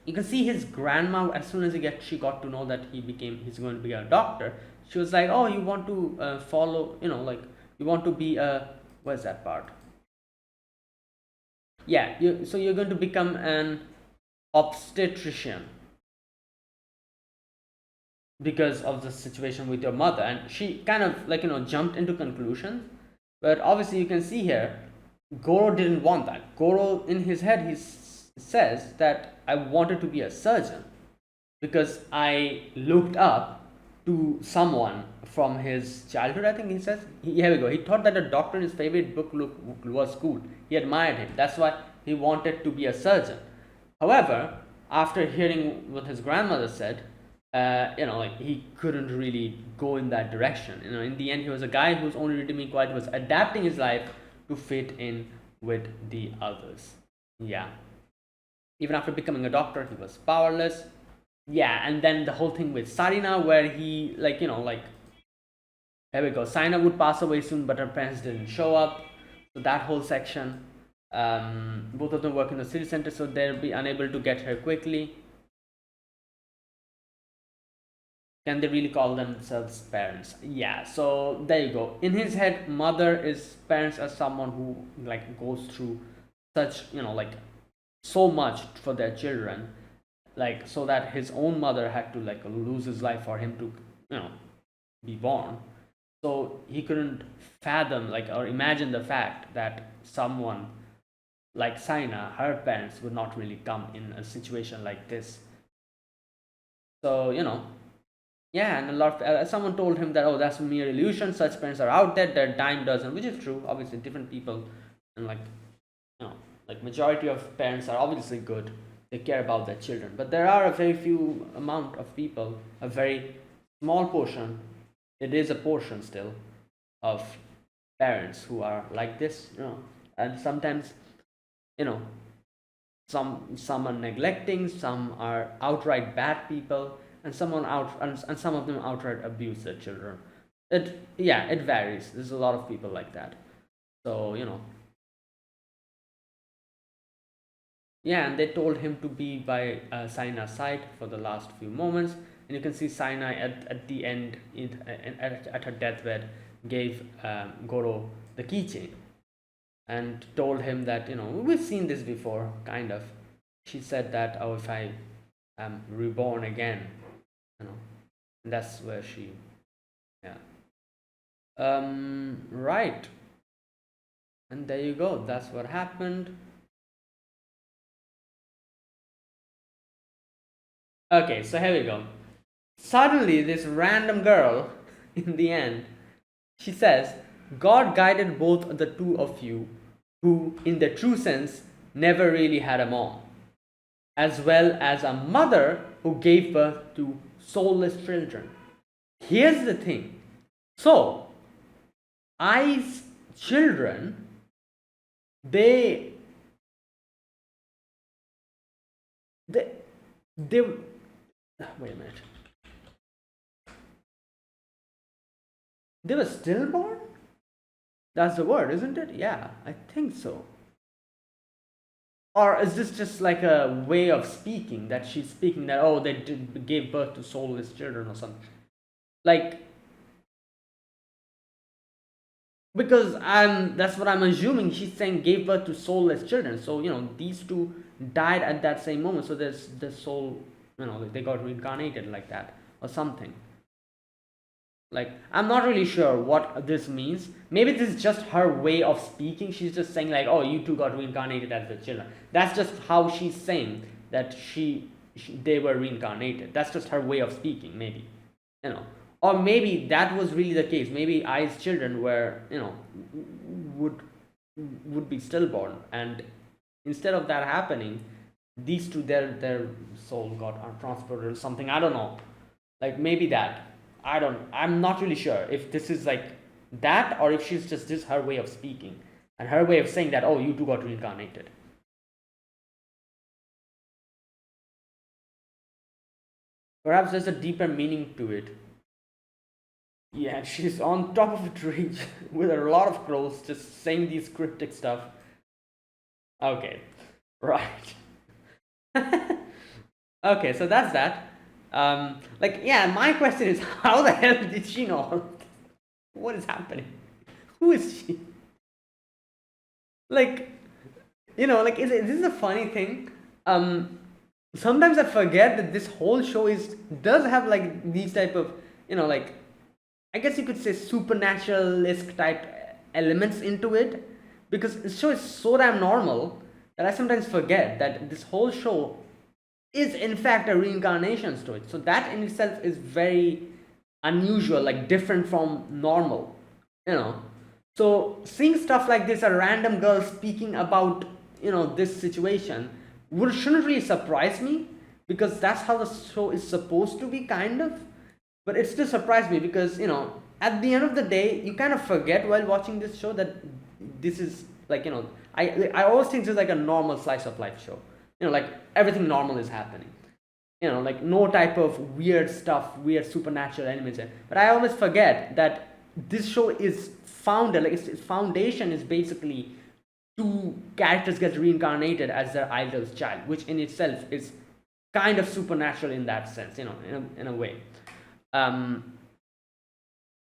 You can see his grandma, as soon as she got to know that he's going to be a doctor, she was like, oh, you want to follow, you want to be a, where's that part? Yeah, so you're going to become an obstetrician because of the situation with your mother. And she kind of jumped into conclusions, but obviously you can see here Goro didn't want that. Goro, in his head, he says that I wanted to be a surgeon because I looked up to someone from his childhood. I think he says, here we go, he thought that a doctor in his favorite book was cool. He admired him. That's why he wanted to be a surgeon. However, after hearing what his grandmother said, he couldn't really go in that direction. In the end, he was a guy whose only redeeming quality was adapting his life to fit in with the others. Yeah. Even after becoming a doctor, he was powerless. Yeah, and then the whole thing with Sarina, where he, here we go. Sarina would pass away soon, but her parents didn't show up. So that whole section, both of them work in the city center, so they'll be unable to get her quickly. Can they really call themselves parents? Yeah, so there you go. In his head, parents are someone who goes through such so much for their children, so that his own mother had to lose his life for him to be born. So he couldn't fathom or imagine the fact that someone like Saina, her parents, would not really come in a situation like this. So yeah, and a lot of someone told him that, oh, that's a mere illusion. Such parents are out there. They're dime dozen, which is true. Obviously, different people, and majority of parents are obviously good. They care about their children, but there are a very few amount of people, a very small portion. It is a portion still of parents who are like this, and sometimes, some are neglecting, some are outright bad people, and some of them outright abuse their children. It varies. There's a lot of people like that. So yeah, and they told him to be by Saina's side for the last few moments, and you can see Saina at the end at her deathbed gave Goro the keychain and told him that we've seen this before, kind of. She said that, oh, if I am reborn again, and that's where she, yeah, right, and there you go. That's what happened. Okay, so here we go. Suddenly, this random girl, in the end, she says, God guided both the two of you who, in the true sense, never really had a mom, as well as a mother who gave birth to soulless children. Here's the thing. So, I's children, they wait a minute. They were stillborn? That's the word, isn't it? Yeah, I think so. Or is this just like a way of speaking that she's speaking that, oh, they gave birth to soulless children or something? Because that's what I'm assuming. She's saying gave birth to soulless children. So these two died at that same moment. So there's the soul. They got reincarnated like that. or something. Like, I'm not really sure what this means. Maybe this is just her way of speaking. She's just saying like, oh, you two got reincarnated as the children. That's just how she's saying that they were reincarnated. That's just her way of speaking, maybe. You know. Or maybe that was really the case. Maybe Ai's children were, would would be stillborn, and instead of that happening, these two, their soul got transported or something. I don't know. Like, maybe that. I'm not really sure if this is like that, or if she's just this her way of speaking and her way of saying that, oh, you two got reincarnated. Perhaps there's a deeper meaning to it. Yeah, she's on top of a tree with a lot of crows just saying these cryptic stuff. Okay, right. Okay, so that's that. Like, yeah, my question is, how the hell did she know all of this? What is happening? Who is she? Like, like, this is a funny thing. Sometimes I forget that this whole show does have like these type of, like, I guess you could say supernaturalistic type elements into it, because the show is so damn normal that I sometimes forget that this whole show is in fact a reincarnation story. So that in itself is very unusual, like different from normal, So seeing stuff like this, a random girl speaking about, this situation, shouldn't really surprise me, because that's how the show is supposed to be, kind of. But it still surprised me because, at the end of the day, you kind of forget while watching this show that this is like, I always think this is like a normal slice of life show. Like everything normal is happening. Like no type of weird stuff, weird supernatural elements. But I always forget that this show is founded, like its foundation is basically two characters get reincarnated as their idol's child, which in itself is kind of supernatural in that sense, in a way.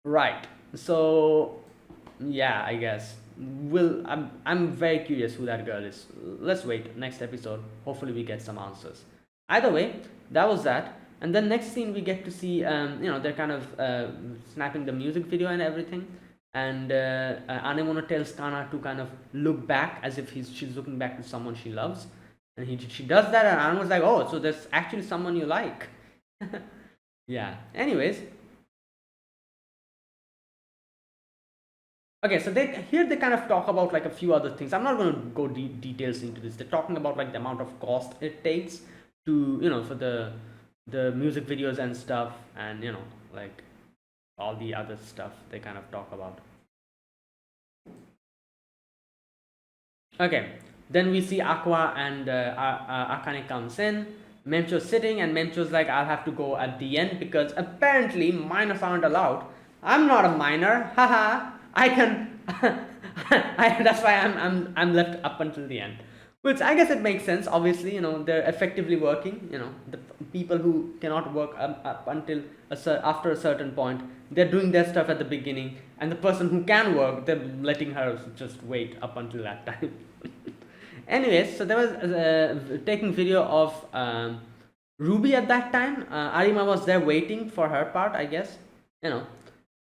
Right. So yeah, I guess I'm very curious who that girl is. Let's wait next episode. Hopefully we get some answers. Either way, that was that. And then next scene we get to see they're kind of snapping the music video and everything. And Anemone tells Kana to kind of look back as if she's looking back to someone she loves. And she does that, and Anemone's like, oh, so there's actually someone you like. Yeah. Anyways. Okay, so they kind of talk about like a few other things. I'm not going to go details into this. They're talking about like the amount of cost it takes to, for the music videos and stuff, and like all the other stuff they kind of talk about. Okay, then we see Aqua and Akane comes in. Memcho's sitting, and Memcho's like, I'll have to go at the end because apparently minors aren't allowed. I'm not a minor, haha. I can. That's why I'm left up until the end. Which I guess it makes sense. Obviously, they're effectively working. The people who cannot work up until after a certain point, they're doing their stuff at the beginning, and the person who can work, they're letting her just wait up until that time. Anyways, so there was taking video of Ruby at that time. Arima was there waiting for her part, I guess.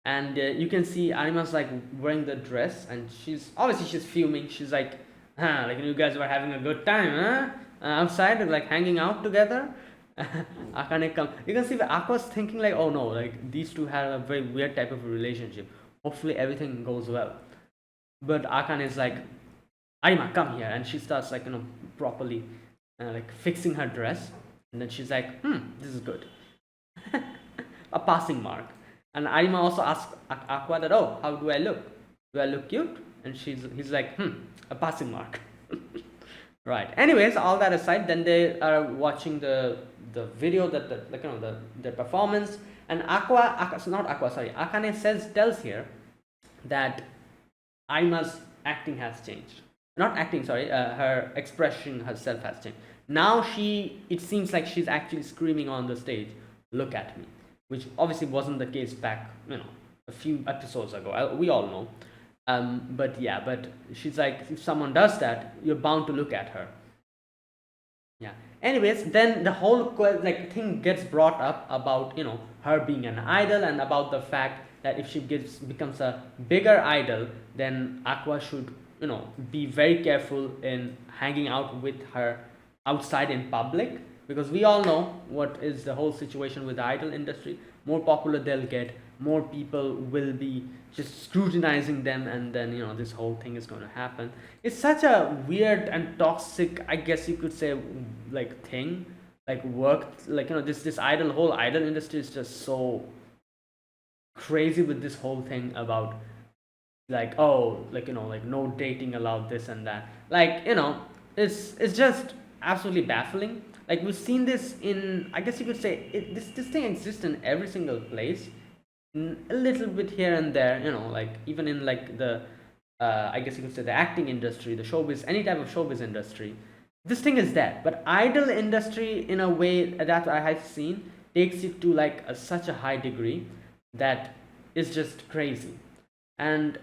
And you can see Arima's like wearing the dress, and she's fuming. She's like, like you guys were having a good time, huh? Outside, like hanging out together. Akane come. You can see Aqua's thinking like, oh no, like these two have a very weird type of relationship. Hopefully everything goes well. But Akane is like, Arima, come here, and she starts like properly like fixing her dress, and then she's like, this is good. A passing mark. And Arima also asks Aqua that, oh, how do I look? Do I look cute? And he's like, a passing mark. Right. Anyways, all that aside, then they are watching the video that the performance, and Akane tells here that Arima's acting has changed. Not acting, sorry. Her expression herself has changed. Now it seems like she's actually screaming on the stage, "Look at me," which obviously wasn't the case back, a few episodes ago. We all know. But she's like, if someone does that, you're bound to look at her. Yeah. Anyways, then the whole like thing gets brought up about her being an idol, and about the fact that if she becomes a bigger idol, then Aqua should be very careful in hanging out with her outside in public, because we all know what is the whole situation with the idol industry. More popular they'll get, more people will be just scrutinizing them, and then this whole thing is going to happen. It's such a weird and toxic, I guess you could say, like thing, like work, like this idol whole idol industry is just so crazy with this whole thing about like, oh, like like no dating allowed, this and that, like it's just absolutely baffling. Like we've seen this in, I guess you could say, this thing exists in every single place, a little bit here and there, like even in like the I guess you could say the acting industry, the showbiz, any type of showbiz industry, this thing is there. But idol industry, in a way that I have seen, takes it to like such a high degree that is just crazy. And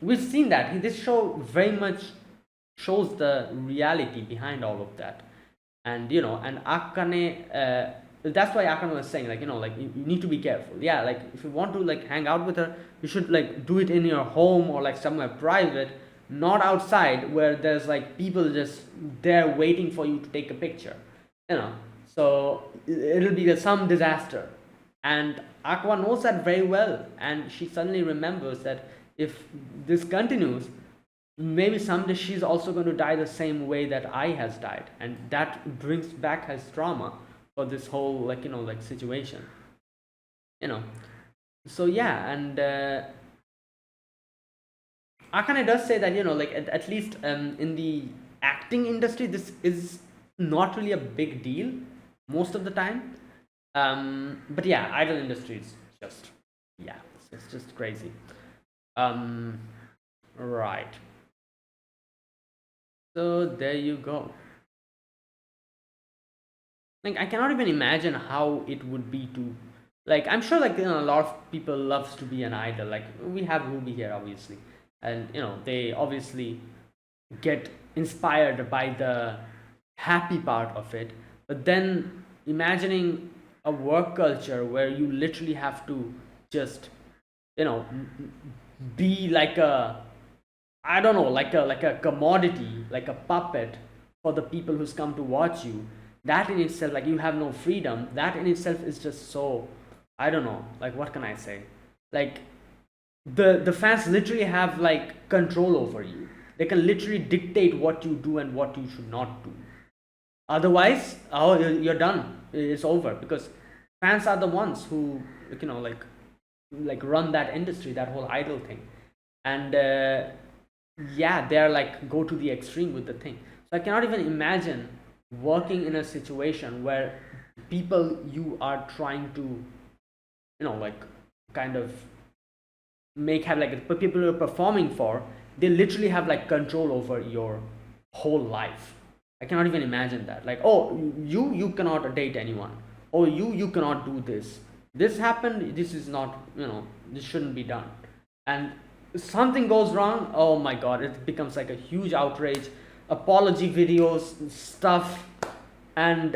we've seen that this show very much shows the reality behind all of that. And and Akane, that's why Akane was saying, like like you need to be careful. Yeah, like if you want to like hang out with her, you should like do it in your home or like somewhere private, not outside where there's like people just there waiting for you to take a picture, so it'll be some disaster. And Aqua knows that very well, and she suddenly remembers that if this continues, maybe someday she's also going to die the same way that I has died, and that brings back his trauma for this whole like like situation, you know. So yeah, and Akane does say that like at least in the acting industry, this is not really a big deal most of the time. But yeah, idol industry is just, yeah, it's just crazy. Um, right. So there you go. Like I cannot even imagine how it would be to, like I'm sure like a lot of people loves to be an idol. Like we have Ruby here obviously, and they obviously get inspired by the happy part of it. But then imagining a work culture where you literally have to just be like a, I don't know, like a commodity, like a puppet for the people who's come to watch you. That in itself, like you have no freedom. That in itself is just so, I don't know, like what can I say? Like the fans literally have like control over you. They can literally dictate what you do and what you should not do. Otherwise, oh, you're done. It's over, because fans are the ones who like run that industry, that whole idol thing. And yeah, they're like go to the extreme with the thing. So I cannot even imagine working in a situation where people you are trying to like kind of make have like the people you're performing for, they literally have like control over your whole life. I cannot even imagine that. Like, oh, you cannot date anyone. Oh, you cannot do this. This happened. This is not, this shouldn't be done. And something goes wrong. Oh my God, it becomes like a huge outrage. Apology videos, stuff, and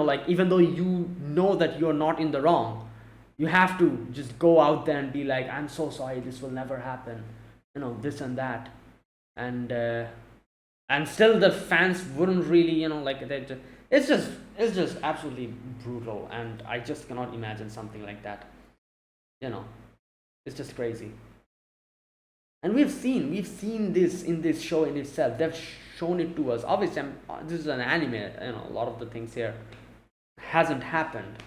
like even though you know that you're not in the wrong, you have to just go out there and be like, I'm so sorry, this will never happen. This and that, and still the fans wouldn't really like they just, it's just absolutely brutal, and I just cannot imagine something like that. you know it's just crazy. And we've seen this in this show in itself. They've shown it to us. Obviously, this is an anime, a lot of the things here hasn't happened,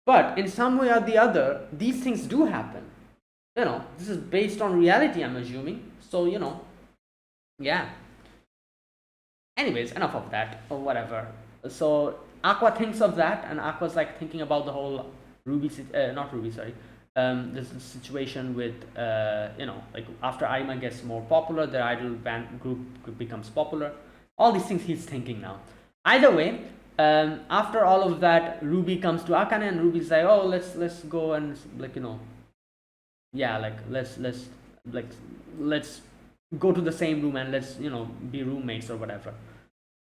but in some way or the other these things do happen. This is based on reality, I'm assuming. So yeah. Anyways, enough of that or whatever. So Aqua thinks of that, and Aqua's like thinking about the whole not Ruby, sorry. This situation with like after Aima gets more popular, the idol band group becomes popular. All these things he's thinking now. Either way, after all of that, Ruby comes to Akane, and Ruby's like, oh, let's go and like yeah, like let's go to the same room, and let's be roommates or whatever.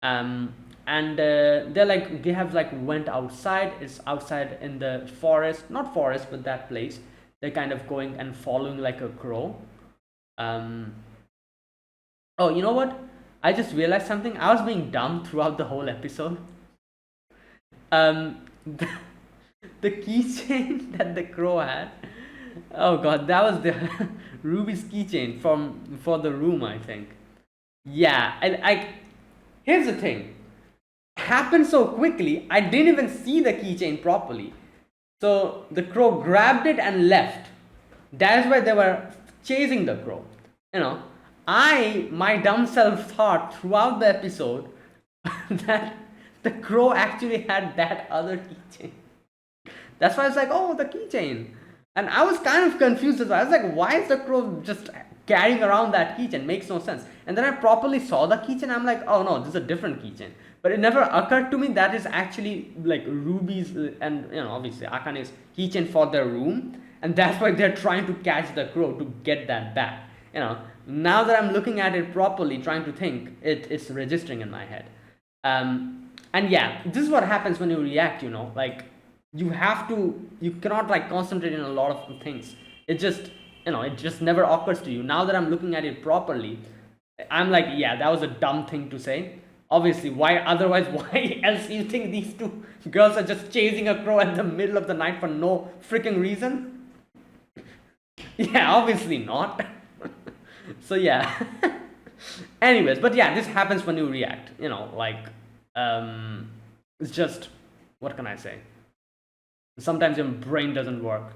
um and they have like went outside. It's outside in the forest, not forest but that place. They're kind of going and following like a crow. um oh, you know what, I just realized something. I was being dumb throughout the whole episode. um the, the keychain that the crow had, oh god, that was the Ruby's keychain from for the room, I think. Yeah, I here's the thing, happened so quickly I didn't even see the keychain properly. So the crow grabbed it and left. That is why they were chasing the crow. You know, my dumb self thought throughout the episode that the crow actually had that other keychain. That's why I was like, oh, the keychain. And I was kind of confused as well. I was like, why is the crow just carrying around that keychain? Makes no sense. And then I properly saw the keychain. I'm like, oh no, this is a different keychain. But it never occurred to me that is actually like Ruby's and obviously Akane's keychain for their room. And that's why they're trying to catch the crow to get that back. Now that I'm looking at it properly, trying to think, it's registering in my head. And yeah, this is what happens when you react. Like you cannot like concentrate in a lot of things. It just never occurs to you. Now that I'm looking at it properly, I'm like, yeah, that was a dumb thing to say. Obviously, why otherwise? Why else do you think these two girls are just chasing a crow at the middle of the night for no freaking reason? Yeah, obviously not. So yeah. Anyways, but yeah, this happens when you react. It's just, what can I say? Sometimes your brain doesn't work.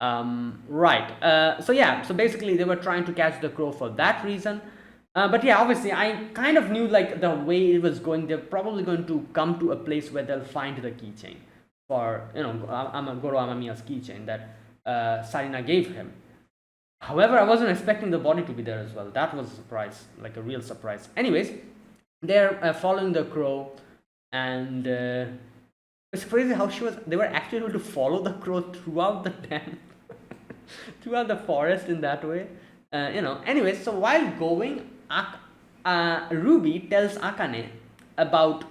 Right. So yeah. So basically, they were trying to catch the crow for that reason. But yeah, obviously, I kind of knew like the way it was going. They're probably going to come to a place where they'll find the keychain for Goro Amamiya's keychain that Sarina gave him. However, I wasn't expecting the body to be there as well. That was a surprise, like a real surprise. Anyways, they're following the crow, and it's crazy how they were actually able to follow the crow throughout the den, throughout the forest in that way. Anyways, so while going, Ruby tells Akane about,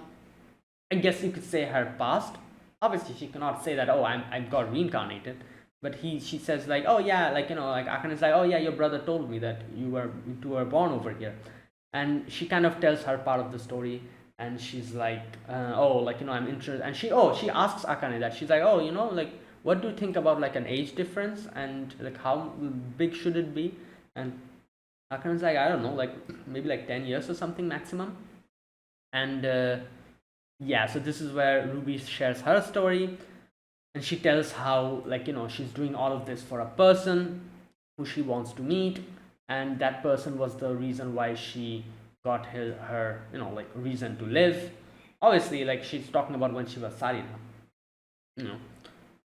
I guess you could say, her past. Obviously, she cannot say that, oh, I got reincarnated. But she says like, oh yeah, like like Akane's like, oh yeah, your brother told me that you two were born over here, and she kind of tells her part of the story, and she's like, oh, like I'm interested, and she asks Akane that. She's like, oh, like, what do you think about like an age difference, and like how big should it be? And Akane's like, I don't know, like maybe like 10 years or something maximum. And yeah, so this is where Ruby shares her story. And she tells how like she's doing all of this for a person who she wants to meet, and that person was the reason why she got her like reason to live. Obviously, like she's talking about when she was Sarina,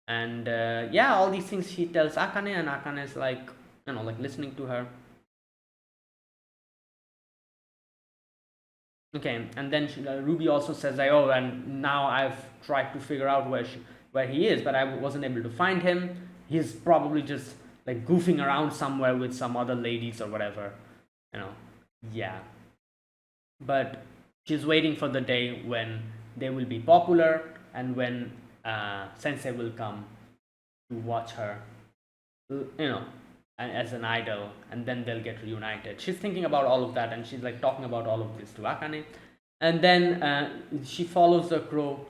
and yeah, all these things she tells Akane, and Akane is like like listening to her. Okay, and then Ruby also says like, oh, and now I've tried to figure out where he is, but I wasn't able to find him. He's probably just like goofing around somewhere with some other ladies or whatever, yeah. But she's waiting for the day when they will be popular, and when Sensei will come to watch her, as an idol, and then they'll get reunited. She's thinking about all of that, and she's like talking about all of this to Akane. And then she follows the crow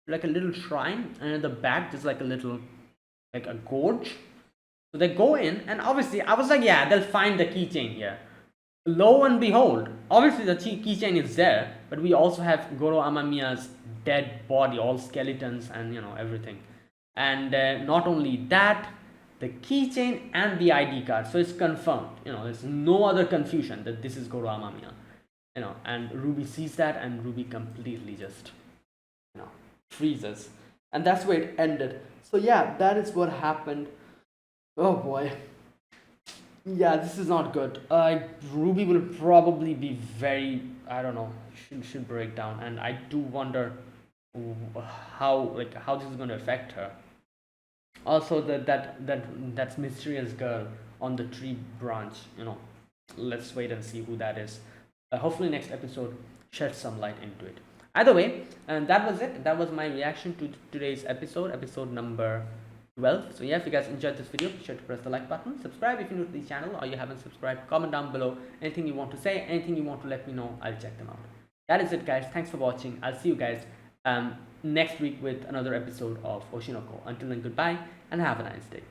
like a little shrine, and at the back there's like a little, like a gorge. So they go in, and obviously I was like, yeah, they'll find the keychain here. Lo and behold, obviously the keychain is there, but we also have Goro Amamiya's dead body, all skeletons and everything. And not only that, the keychain and the ID card, so it's confirmed. There's no other confusion that this is Goro Amamiya. And Ruby sees that, and Ruby completely just freezes, and that's where it ended. So yeah, that is what happened. Oh boy, yeah, this is not good. Ruby will probably be very, I don't know, should break down, and I do wonder how this is going to affect her. Also, that mysterious girl on the tree branch. Let's wait and see who that is. Hopefully next episode shed some light into it. Either way, and that was it. That was my reaction to today's episode number 12. So yeah, if you guys enjoyed this video, be sure to press the like button, subscribe if you're new to the channel or you haven't subscribed, comment down below anything you want to say, anything you want to let me know. I'll check them out. That is it, guys. Thanks for watching. I'll see you guys next week with another episode of Oshinoko. Until then, goodbye and have a nice day.